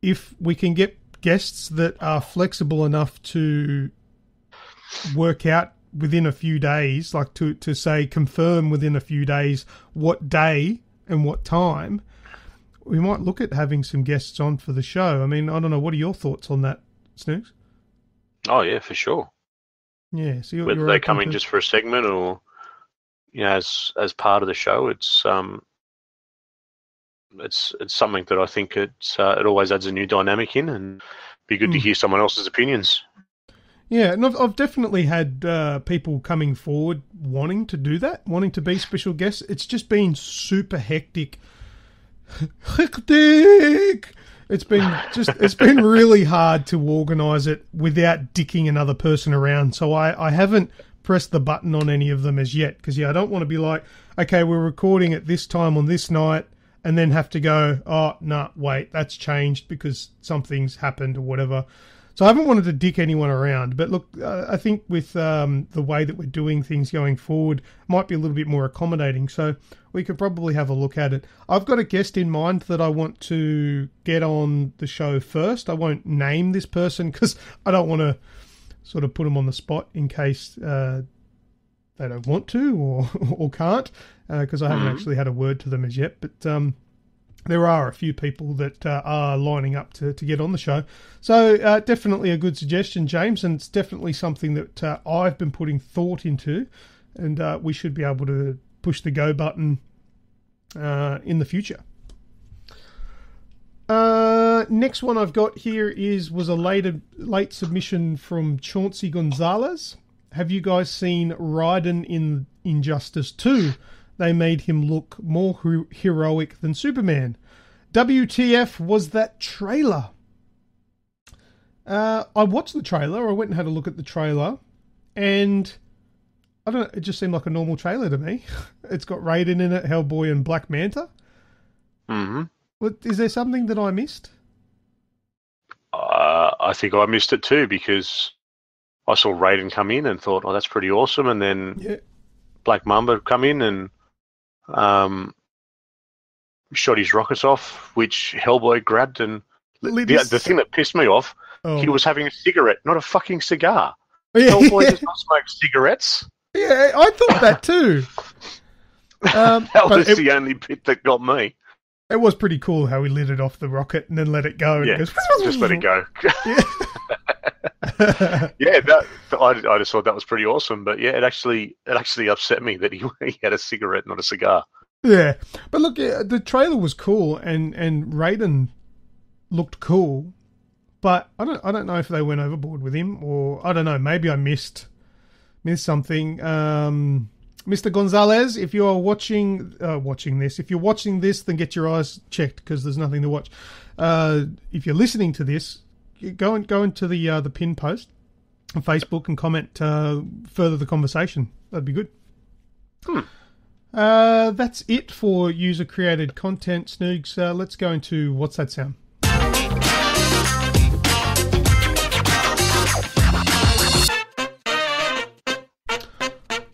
A: If we can get guests that are flexible enough to work out within a few days, like to say confirm within a few days what day and what time, we might look at having some guests on for the show. I mean, I don't know. What are your thoughts on that, Snoogs?
B: Oh, yeah, for sure.
A: Yeah, so
B: whether they come in just for a segment or, as part of the show, it's something that I think it always adds a new dynamic in, and be good to hear someone else's opinions.
A: Yeah, and I've definitely had people coming forward wanting to do that, wanting to be special guests. It's just been super hectic. It's been really hard to organise it without dicking another person around. So I haven't pressed the button on any of them as yet, because I don't want to be like, okay, we're recording at this time on this night, and then have to go, oh no, wait, that's changed because something's happened or whatever. So I haven't wanted to dick anyone around. But look, I think with the way that we're doing things going forward, might be a little bit more accommodating. So we could probably have a look at it. I've got a guest in mind that I want to get on the show first. I won't name this person because I don't want to sort of put them on the spot in case they don't want to or can't, because I haven't actually had a word to them as yet. But there are a few people that are lining up to get on the show. So definitely a good suggestion, James, and it's definitely something that I've been putting thought into, and we should be able to push the go button in the future. Next one I've got here was a late submission from Chauncey Gonzalez. Have you guys seen Raiden in Injustice 2? They made him look more heroic than Superman. WTF was that trailer? I watched the trailer. I went and had a look at the trailer, and I don't know, it just seemed like a normal trailer to me. It's got Raiden in it, Hellboy and Black Manta.
B: Mm-hmm.
A: Is there something that I missed?
B: I think I missed it too, because I saw Raiden come in and thought, oh, that's pretty awesome. And then Black Mamba come in and shot his rockets off, which Hellboy grabbed. And the thing that pissed me off, he was having a cigarette, not a fucking cigar. Yeah. Hellboy does not smoke cigarettes.
A: Yeah, I thought that too.
B: That was the only bit that got me.
A: It was pretty cool how he lit it off the rocket and then let it go. And it goes,
B: just let it go. I just thought that was pretty awesome. But yeah, it actually upset me that he had a cigarette, not a cigar.
A: Yeah, but look, the trailer was cool and Raiden looked cool, but I don't know if they went overboard with him, or I don't know. Maybe I missed something. Mr. Gonzalez, if you are watching this, if you're watching this, then get your eyes checked because there's nothing to watch. If you're listening to this, go into the pin post on Facebook and comment further the conversation. That'd be good. That's it for user-created content, Snoogs. Let's go into What's That Sound?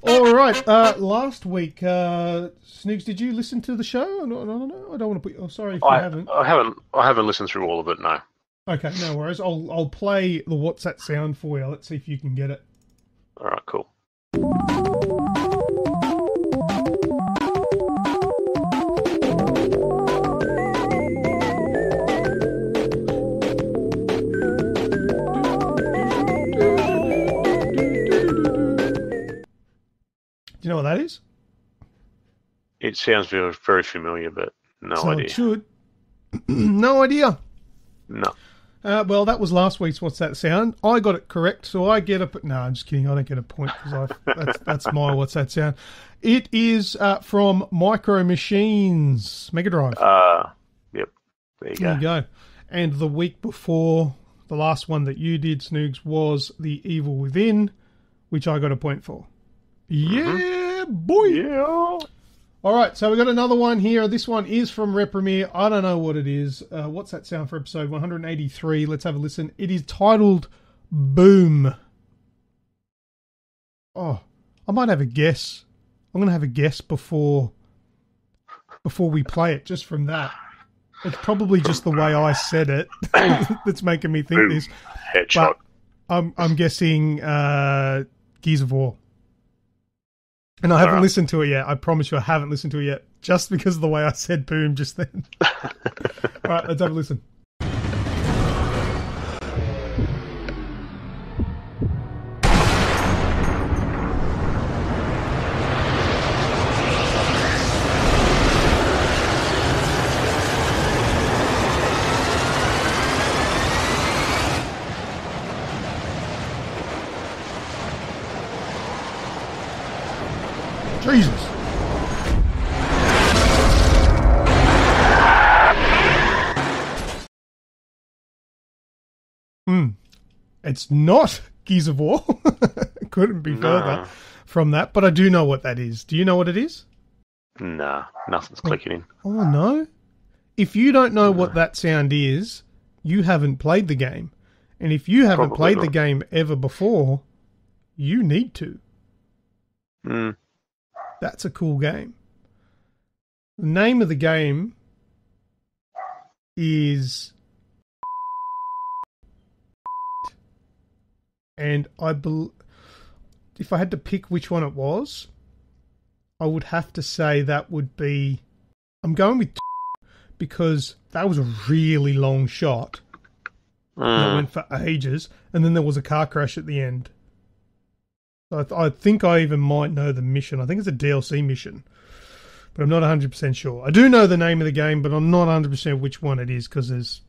A: All right. Last week, Snoogs, did you listen to the show? No, I don't want to put. Oh, sorry if you haven't.
B: I haven't listened through all of it. No.
A: Okay, no worries. I'll play the What's That Sound for you. Let's see if you can get it.
B: All right. Cool.
A: Do you know what that is?
B: It sounds very, very familiar, but no idea.
A: It should. No idea.
B: No.
A: Well, that was last week's What's That Sound. I got it correct, so I get a... No, I'm just kidding. I don't get a point because that's my What's That Sound. It is from Micro Machines, Mega Drive.
B: Yep. There
A: you go. And the week before, the last one that you did, Snoogs, was The Evil Within, which I got a point for. Yeah, boy.
B: Yeah.
A: All right, so we got another one here. This one is from Repremiere. I don't know what it is. What's that sound for episode 183? Let's have a listen. It is titled Boom. Oh, I might have a guess. I'm going to have a guess before we play it, just from that. It's probably just the way I said it that's making me think this.
B: Headshot.
A: But I'm guessing Gears of War. And I haven't listened to it yet. I promise you I haven't listened to it yet. Just because of the way I said boom just then. All right, let's have a listen. Jesus. It's not Gears of War. Couldn't be further from that, but I do know what that is. Do you know what it is?
B: Nah, nothing's clicking in.
A: Oh, no? If you don't know what that sound is, you haven't played the game. And if you haven't played the game ever before, you need to. That's a cool game. The name of the game is... And if I had to pick which one it was, I would have to say that would be... I'm going with because that was a really long shot. That went for ages. And then there was a car crash at the end. I think I even might know the mission. I think it's a DLC mission. But I'm not 100% sure. I do know the name of the game, but I'm not 100% which one it is because there's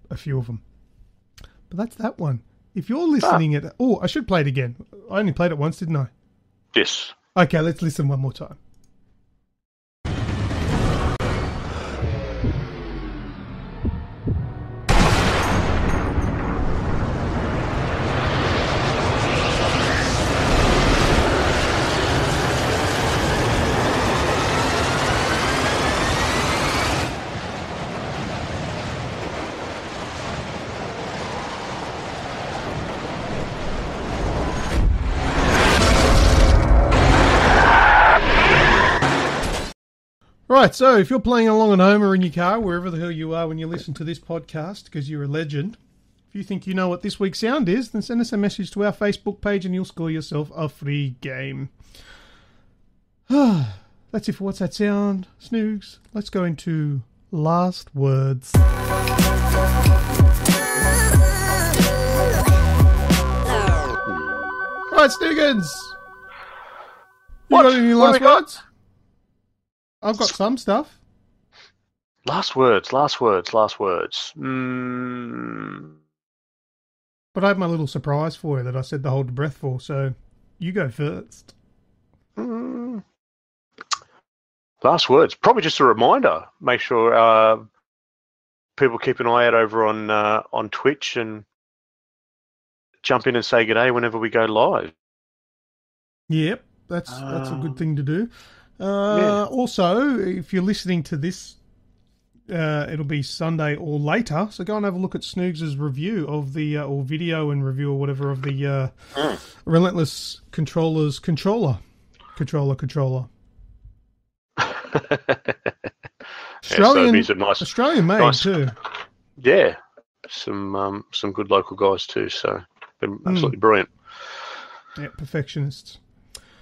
A: a few of them. But that's that one. If you're listening at... Oh, I should play it again. I only played it once, didn't I?
B: Yes.
A: Okay, let's listen one more time. Right, so if you're playing along at home or in your car, wherever the hell you are when you listen to this podcast, because you're a legend, if you think you know what this week's sound is, then send us a message to our Facebook page and you'll score yourself a free game. That's it for What's That Sound, Snoogs. Let's go into last words. Right, Snoogans. You got any last words? I've got some stuff.
B: Last words.
A: But I have my little surprise for you that I said to hold the breath for, so you go first.
B: Last words. Probably just a reminder. Make sure people keep an eye out over on Twitch and jump in and say good day whenever we go live.
A: Yep, that's a good thing to do. Also, if you're listening to this, it'll be Sunday or later, so go and have a look at Snoogs' review of the, or video and review or whatever of the Relentless Controller's controller. Australian made too.
B: Yeah, some good local guys too. So they're absolutely brilliant.
A: Yeah, perfectionists.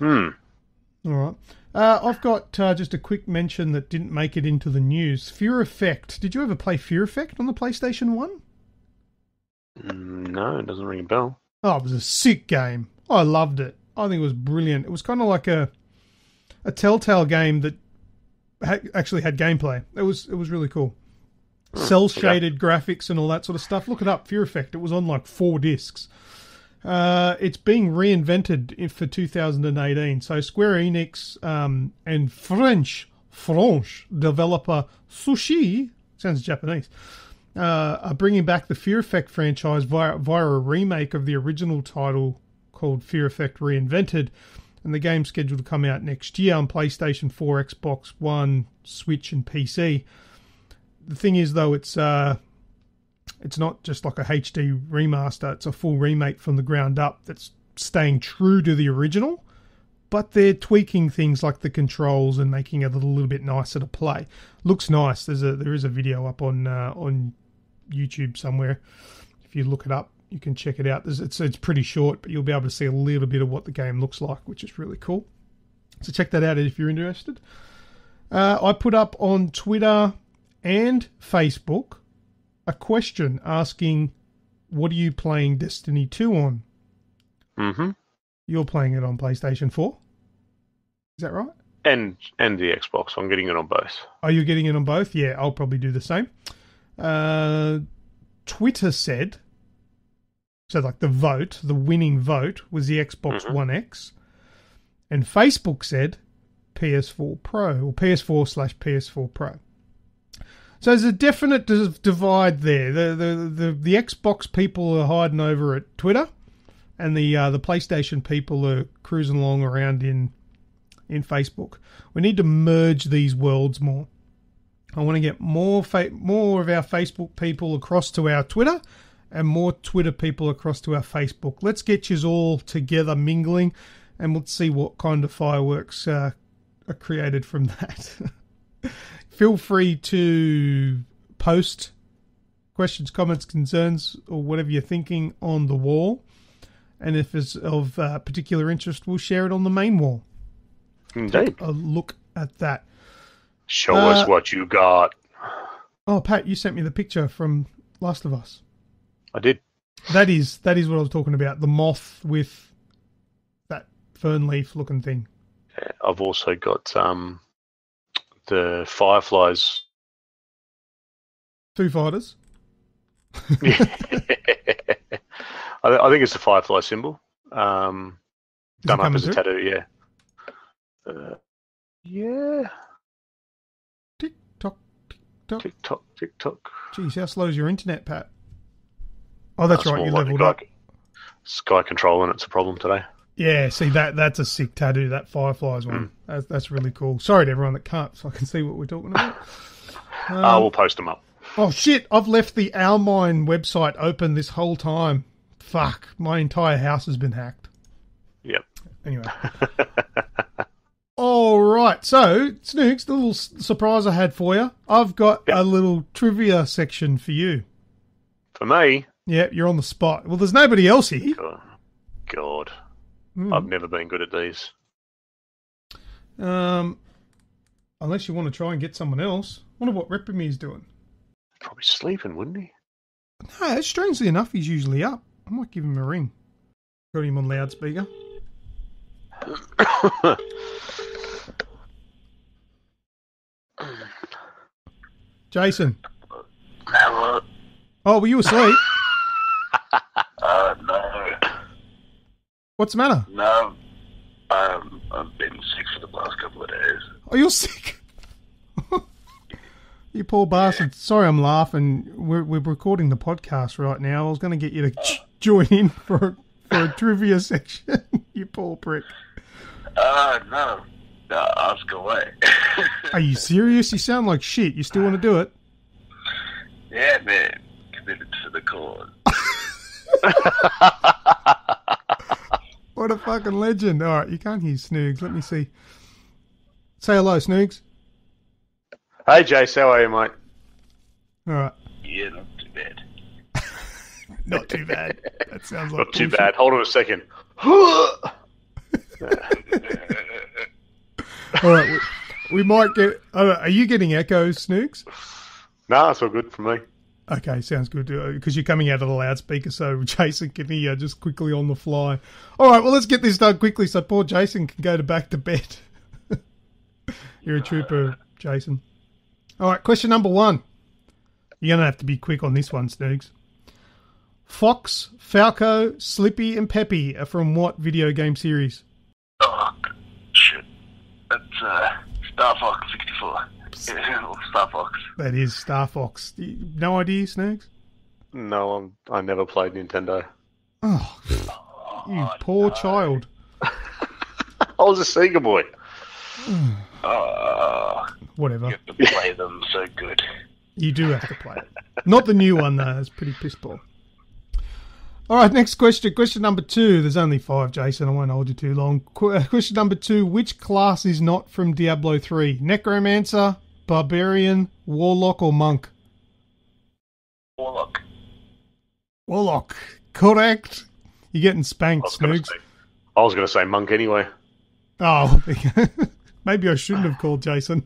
B: All
A: right. I've got just a quick mention that didn't make it into the news. Fear Effect. Did you ever play Fear Effect on the PlayStation 1?
B: No, it doesn't ring a bell.
A: Oh, it was a sick game. I loved it. I think it was brilliant. It was kind of like a Telltale game that actually had gameplay. It was really cool. Cell-shaded graphics and all that sort of stuff. Look it up, Fear Effect. It was on like 4 discs. It's being reinvented for 2018. So Square Enix and French developer Sushi, sounds Japanese, are bringing back the Fear Effect franchise via a remake of the original title called Fear Effect Reinvented. And the game's scheduled to come out next year on PlayStation 4, Xbox One, Switch and PC. The thing is, though, it's not just like a HD remaster. It's a full remake from the ground up that's staying true to the original, but they're tweaking things like the controls and making it a little bit nicer to play. Looks nice. There is a video up on YouTube somewhere. If you look it up, you can check it out. It's pretty short, but you'll be able to see a little bit of what the game looks like, which is really cool. So check that out if you're interested. I put up on Twitter and Facebook a question asking, what are you playing Destiny 2 on?
B: Mm-hmm.
A: You're playing it on PlayStation 4? Is that right?
B: And the Xbox. I'm getting it on both.
A: Are you getting it on both? Yeah, I'll probably do the same. Twitter said, so like the winning vote was the Xbox One X. And Facebook said PS4 Pro, or PS4/PS4 Pro. So there's a definite divide there. The Xbox people are hiding over at Twitter, and the PlayStation people are cruising along around in Facebook. We need to merge these worlds more. I want to get more of our Facebook people across to our Twitter, and more Twitter people across to our Facebook. Let's get you all together mingling, and let's see what kind of fireworks are created from that. Feel free to post questions, comments, concerns, or whatever you're thinking on the wall. And if it's of particular interest, we'll share it on the main wall.
B: Indeed.
A: Take a look at that.
B: Show us what you got.
A: Oh, Pat, you sent me the picture from Last of Us.
B: I did.
A: That is what I was talking about. The moth with that fern leaf looking thing.
B: Yeah, I've also got the fireflies.
A: Foo Fighters.
B: Yeah. I think it's the firefly symbol. Done up as a tattoo, yeah. Yeah.
A: Tick tock, tick tock.
B: Tick tock, tick tock.
A: Jeez, how slow is your internet, Pat? Oh, that's right, you leveled up.
B: Sky controlling, it's a problem today.
A: Yeah, see, that's a sick tattoo, that Fireflies one. That's really cool. Sorry to everyone that can't, so I can see what we're talking about.
B: We'll post them up.
A: Oh, shit, I've left the Our Mine website open this whole time. Fuck, my entire house has been hacked.
B: Yep.
A: Anyway. All right, so, Snoogs, the little surprise I had for you. I've got a little trivia section for you.
B: For me?
A: Yeah, you're on the spot. Well, there's nobody else here.
B: God. I've never been good at these.
A: Unless you want to try and get someone else. Wonder what Reprimir's doing.
B: Probably sleeping, wouldn't he?
A: No, strangely enough, he's usually up. I might give him a ring. Got him on loudspeaker. Jason.
C: Hello.
A: Oh, were you asleep?
C: No.
A: What's the matter?
C: No. I've been sick for the past couple of days.
A: Oh, you're sick? You poor bastard. Sorry I'm laughing. We're recording the podcast right now. I was going to get you to join in for a trivia section. You poor prick.
C: No. Ask away.
A: Are you serious? You sound like shit. You still want to do it?
C: Yeah, man. Committed to the cause.
A: What a fucking legend. All right, you can't hear Snoogs. Let me see. Say hello, Snoogs.
B: Hey, Jace, how are you, mate?
A: All right.
C: Yeah, not too bad.
A: Not too bad. That sounds like
B: Not too
A: bullshit.
B: bad. Hold on a second.
A: All right, we might get... are you getting echoes, Snoogs?
B: No, it's all good for me.
A: Okay, sounds good. Because you're coming out of the loudspeaker, so Jason can hear just quickly on the fly. All right, well, let's get this done quickly so poor Jason can go back to bed. You're a trooper, Jason. All right, question number 1. You're going to have to be quick on this one, Snoogs. Fox, Falco, Slippy, and Peppy are from what video game series?
C: Oh, shit. That's Star Fox 64. Yeah, Star Fox.
A: That is Star Fox. No idea, Snoogs?
B: No, I never played Nintendo.
A: Oh, you poor child.
B: I was a Sega boy.
A: Whatever.
C: You have to play them so good.
A: You do have to play it. Not the new one, though. It's pretty piss poor. All right, next question. Question number 2. There's only 5, Jason. I won't hold you too long. Question number 2. Which class is not from Diablo 3? Necromancer, Barbarian, Warlock, or Monk?
C: Warlock.
A: Warlock. Correct. You're getting spanked, Snoogs.
B: I was going to say Monk anyway.
A: Oh, maybe I shouldn't have called Jason.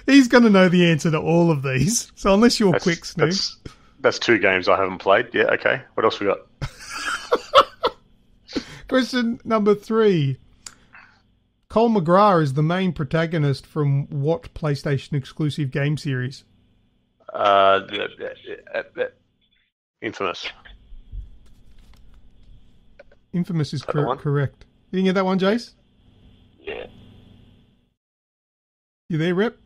A: He's going to know the answer to all of these. So unless you're quick, Snoogs.
B: That's 2 games I haven't played. Yeah, okay. What else we got?
A: Question number 3. Cole McGrath is the main protagonist from what PlayStation exclusive game series?
B: Infamous.
A: Infamous is correct. You didn't get that one, Jace?
C: Yeah.
A: You there, Rep?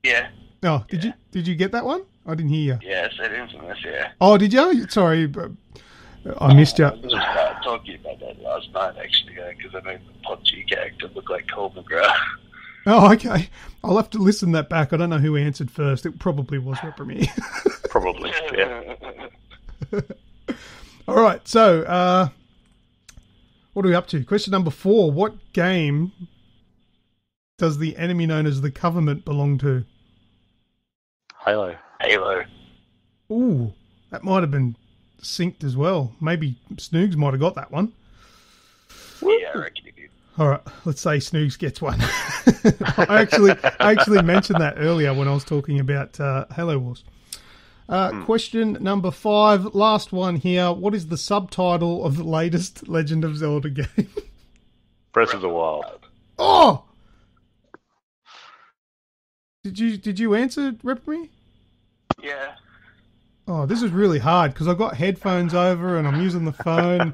C: Yeah.
A: Oh, did you get that one? I didn't hear you.
C: Yeah, I said Infamous, yeah.
A: Oh, did you? Sorry, but I missed you.
C: I was talking about that last night, actually, because I made the PUBG character look like Cole McGrath.
A: Oh, okay. I'll have to listen that back. I don't know who answered first. It probably was Reprimir.
B: Probably, yeah.
A: All right, so what are we up to? Question number 4. What game does the enemy known as the Covenant belong to?
B: Halo.
A: Ooh, that might have been synced as well. Maybe Snoogs might have got that one.
C: Yeah, I reckon he did.
A: All right, let's say Snoogs gets one. I actually mentioned that earlier when I was talking about Halo Wars. Question number 5, last one here. What is the subtitle of the latest Legend of Zelda game?
B: Breath of the Wild.
A: Oh! Did you answer, Reprimir?
C: Yeah.
A: Oh, this is really hard because I've got headphones over and I'm using the phone.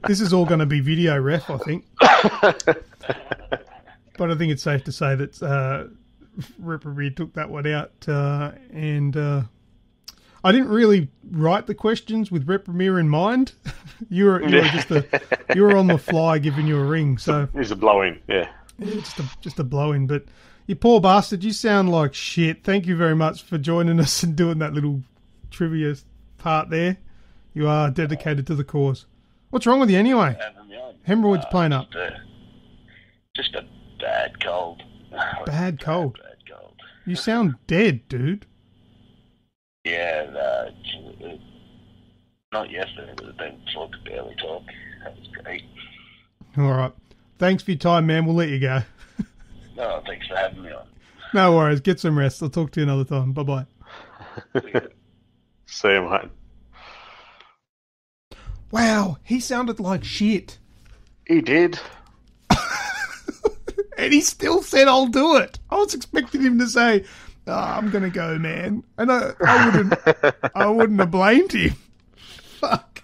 A: This is all going to be video ref, I think. But I think it's safe to say that Reprimir took that one out. And I didn't really write the questions with Reprimir in mind. You were on the fly giving you a ring. So
B: it's a blow-in, yeah.
A: Just a blow-in, but... You poor bastard, you sound like shit. Thank you very much for joining us and doing that little trivia part there. You are dedicated to the cause. What's wrong with you anyway?
C: Having me
A: Hemorrhoids playing up.
C: Just a bad cold.
A: Bad cold.
C: Bad cold.
A: You sound dead, dude.
C: Yeah, not yesterday, but it's been sort to barely talk. That was great.
A: All right. Thanks for your time, man. We'll let you go.
C: No, thanks for having me on.
A: No worries. Get some rest. I'll talk to you another time. Bye-bye.
B: See you, mate.
A: Wow, he sounded like shit.
B: He did.
A: And he still said, I'll do it. I was expecting him to say, I'm going to go, man. And I wouldn't have blamed him. Fuck.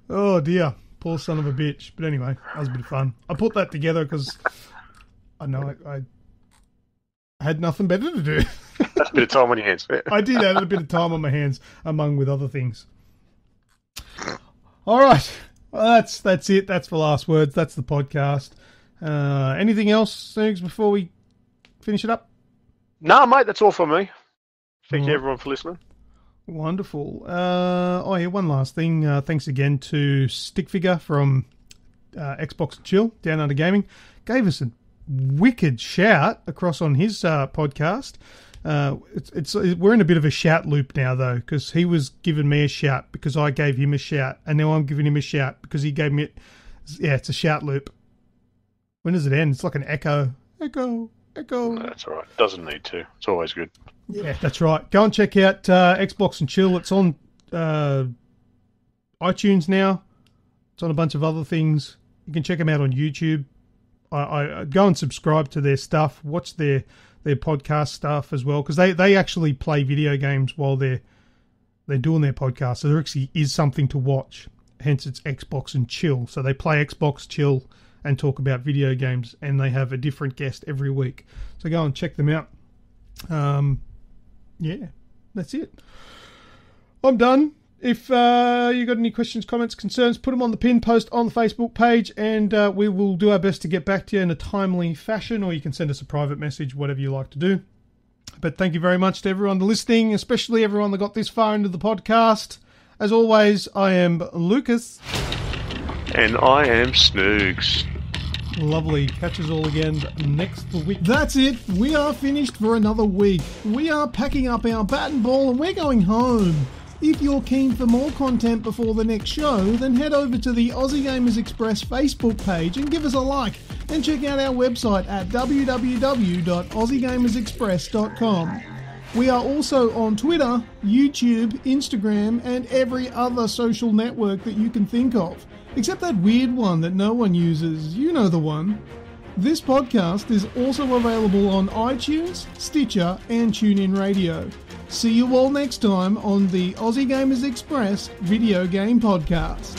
A: Oh, dear. Poor son of a bitch. But anyway, that was a bit of fun. I put that together because I know I had nothing better to do.
B: That's a bit of time on your hands.
A: I did have a bit of time on my hands, among with other things. All right. Well, that's it. That's the last words. That's the podcast. Anything else, Snoogs, before we finish it up?
B: No, mate, that's all from me. Thank you, everyone, for listening.
A: Wonderful. One last thing. Thanks again to Stickfigure from Xbox and Chill, Down Under Gaming. Gave us a wicked shout across on his podcast. We're in a bit of a shout loop now, though, because he was giving me a shout because I gave him a shout, and now I'm giving him a shout because he gave me it. Yeah, it's a shout loop. When does it end? It's like an echo. Echo.
B: No, that's all right. Doesn't need to. It's always good.
A: Yeah, that's right. Go and check out Xbox and Chill. It's on iTunes now. It's on a bunch of other things. You can check them out on YouTube. I go and subscribe to their stuff. Watch their podcast stuff as well, because they actually play video games while they're doing their podcast. So there actually is something to watch. Hence, it's Xbox and Chill. So they play Xbox, chill, and talk about video games, and they have a different guest every week. So go and check them out. Yeah, that's it. I'm done. If you got any questions, comments, concerns, put them on the pin post on the Facebook page, and we will do our best to get back to you in a timely fashion, or you can send us a private message, whatever you like to do. But thank you very much to everyone listening, especially everyone that got this far into the podcast. As always, I am Lucas.
B: And I am Snoogs.
A: Lovely. Catch us all again next week. That's it. We are finished for another week. We are packing up our bat and ball and we're going home. If you're keen for more content before the next show, then head over to the Aussie Gamers Express Facebook page and give us a like. And check out our website at www.aussiegamersexpress.com. We are also on Twitter, YouTube, Instagram, and every other social network that you can think of. Except that weird one that no one uses. You know the one. This podcast is also available on iTunes, Stitcher, and TuneIn Radio. See you all next time on the Aussie Gamers Express Video Game Podcast.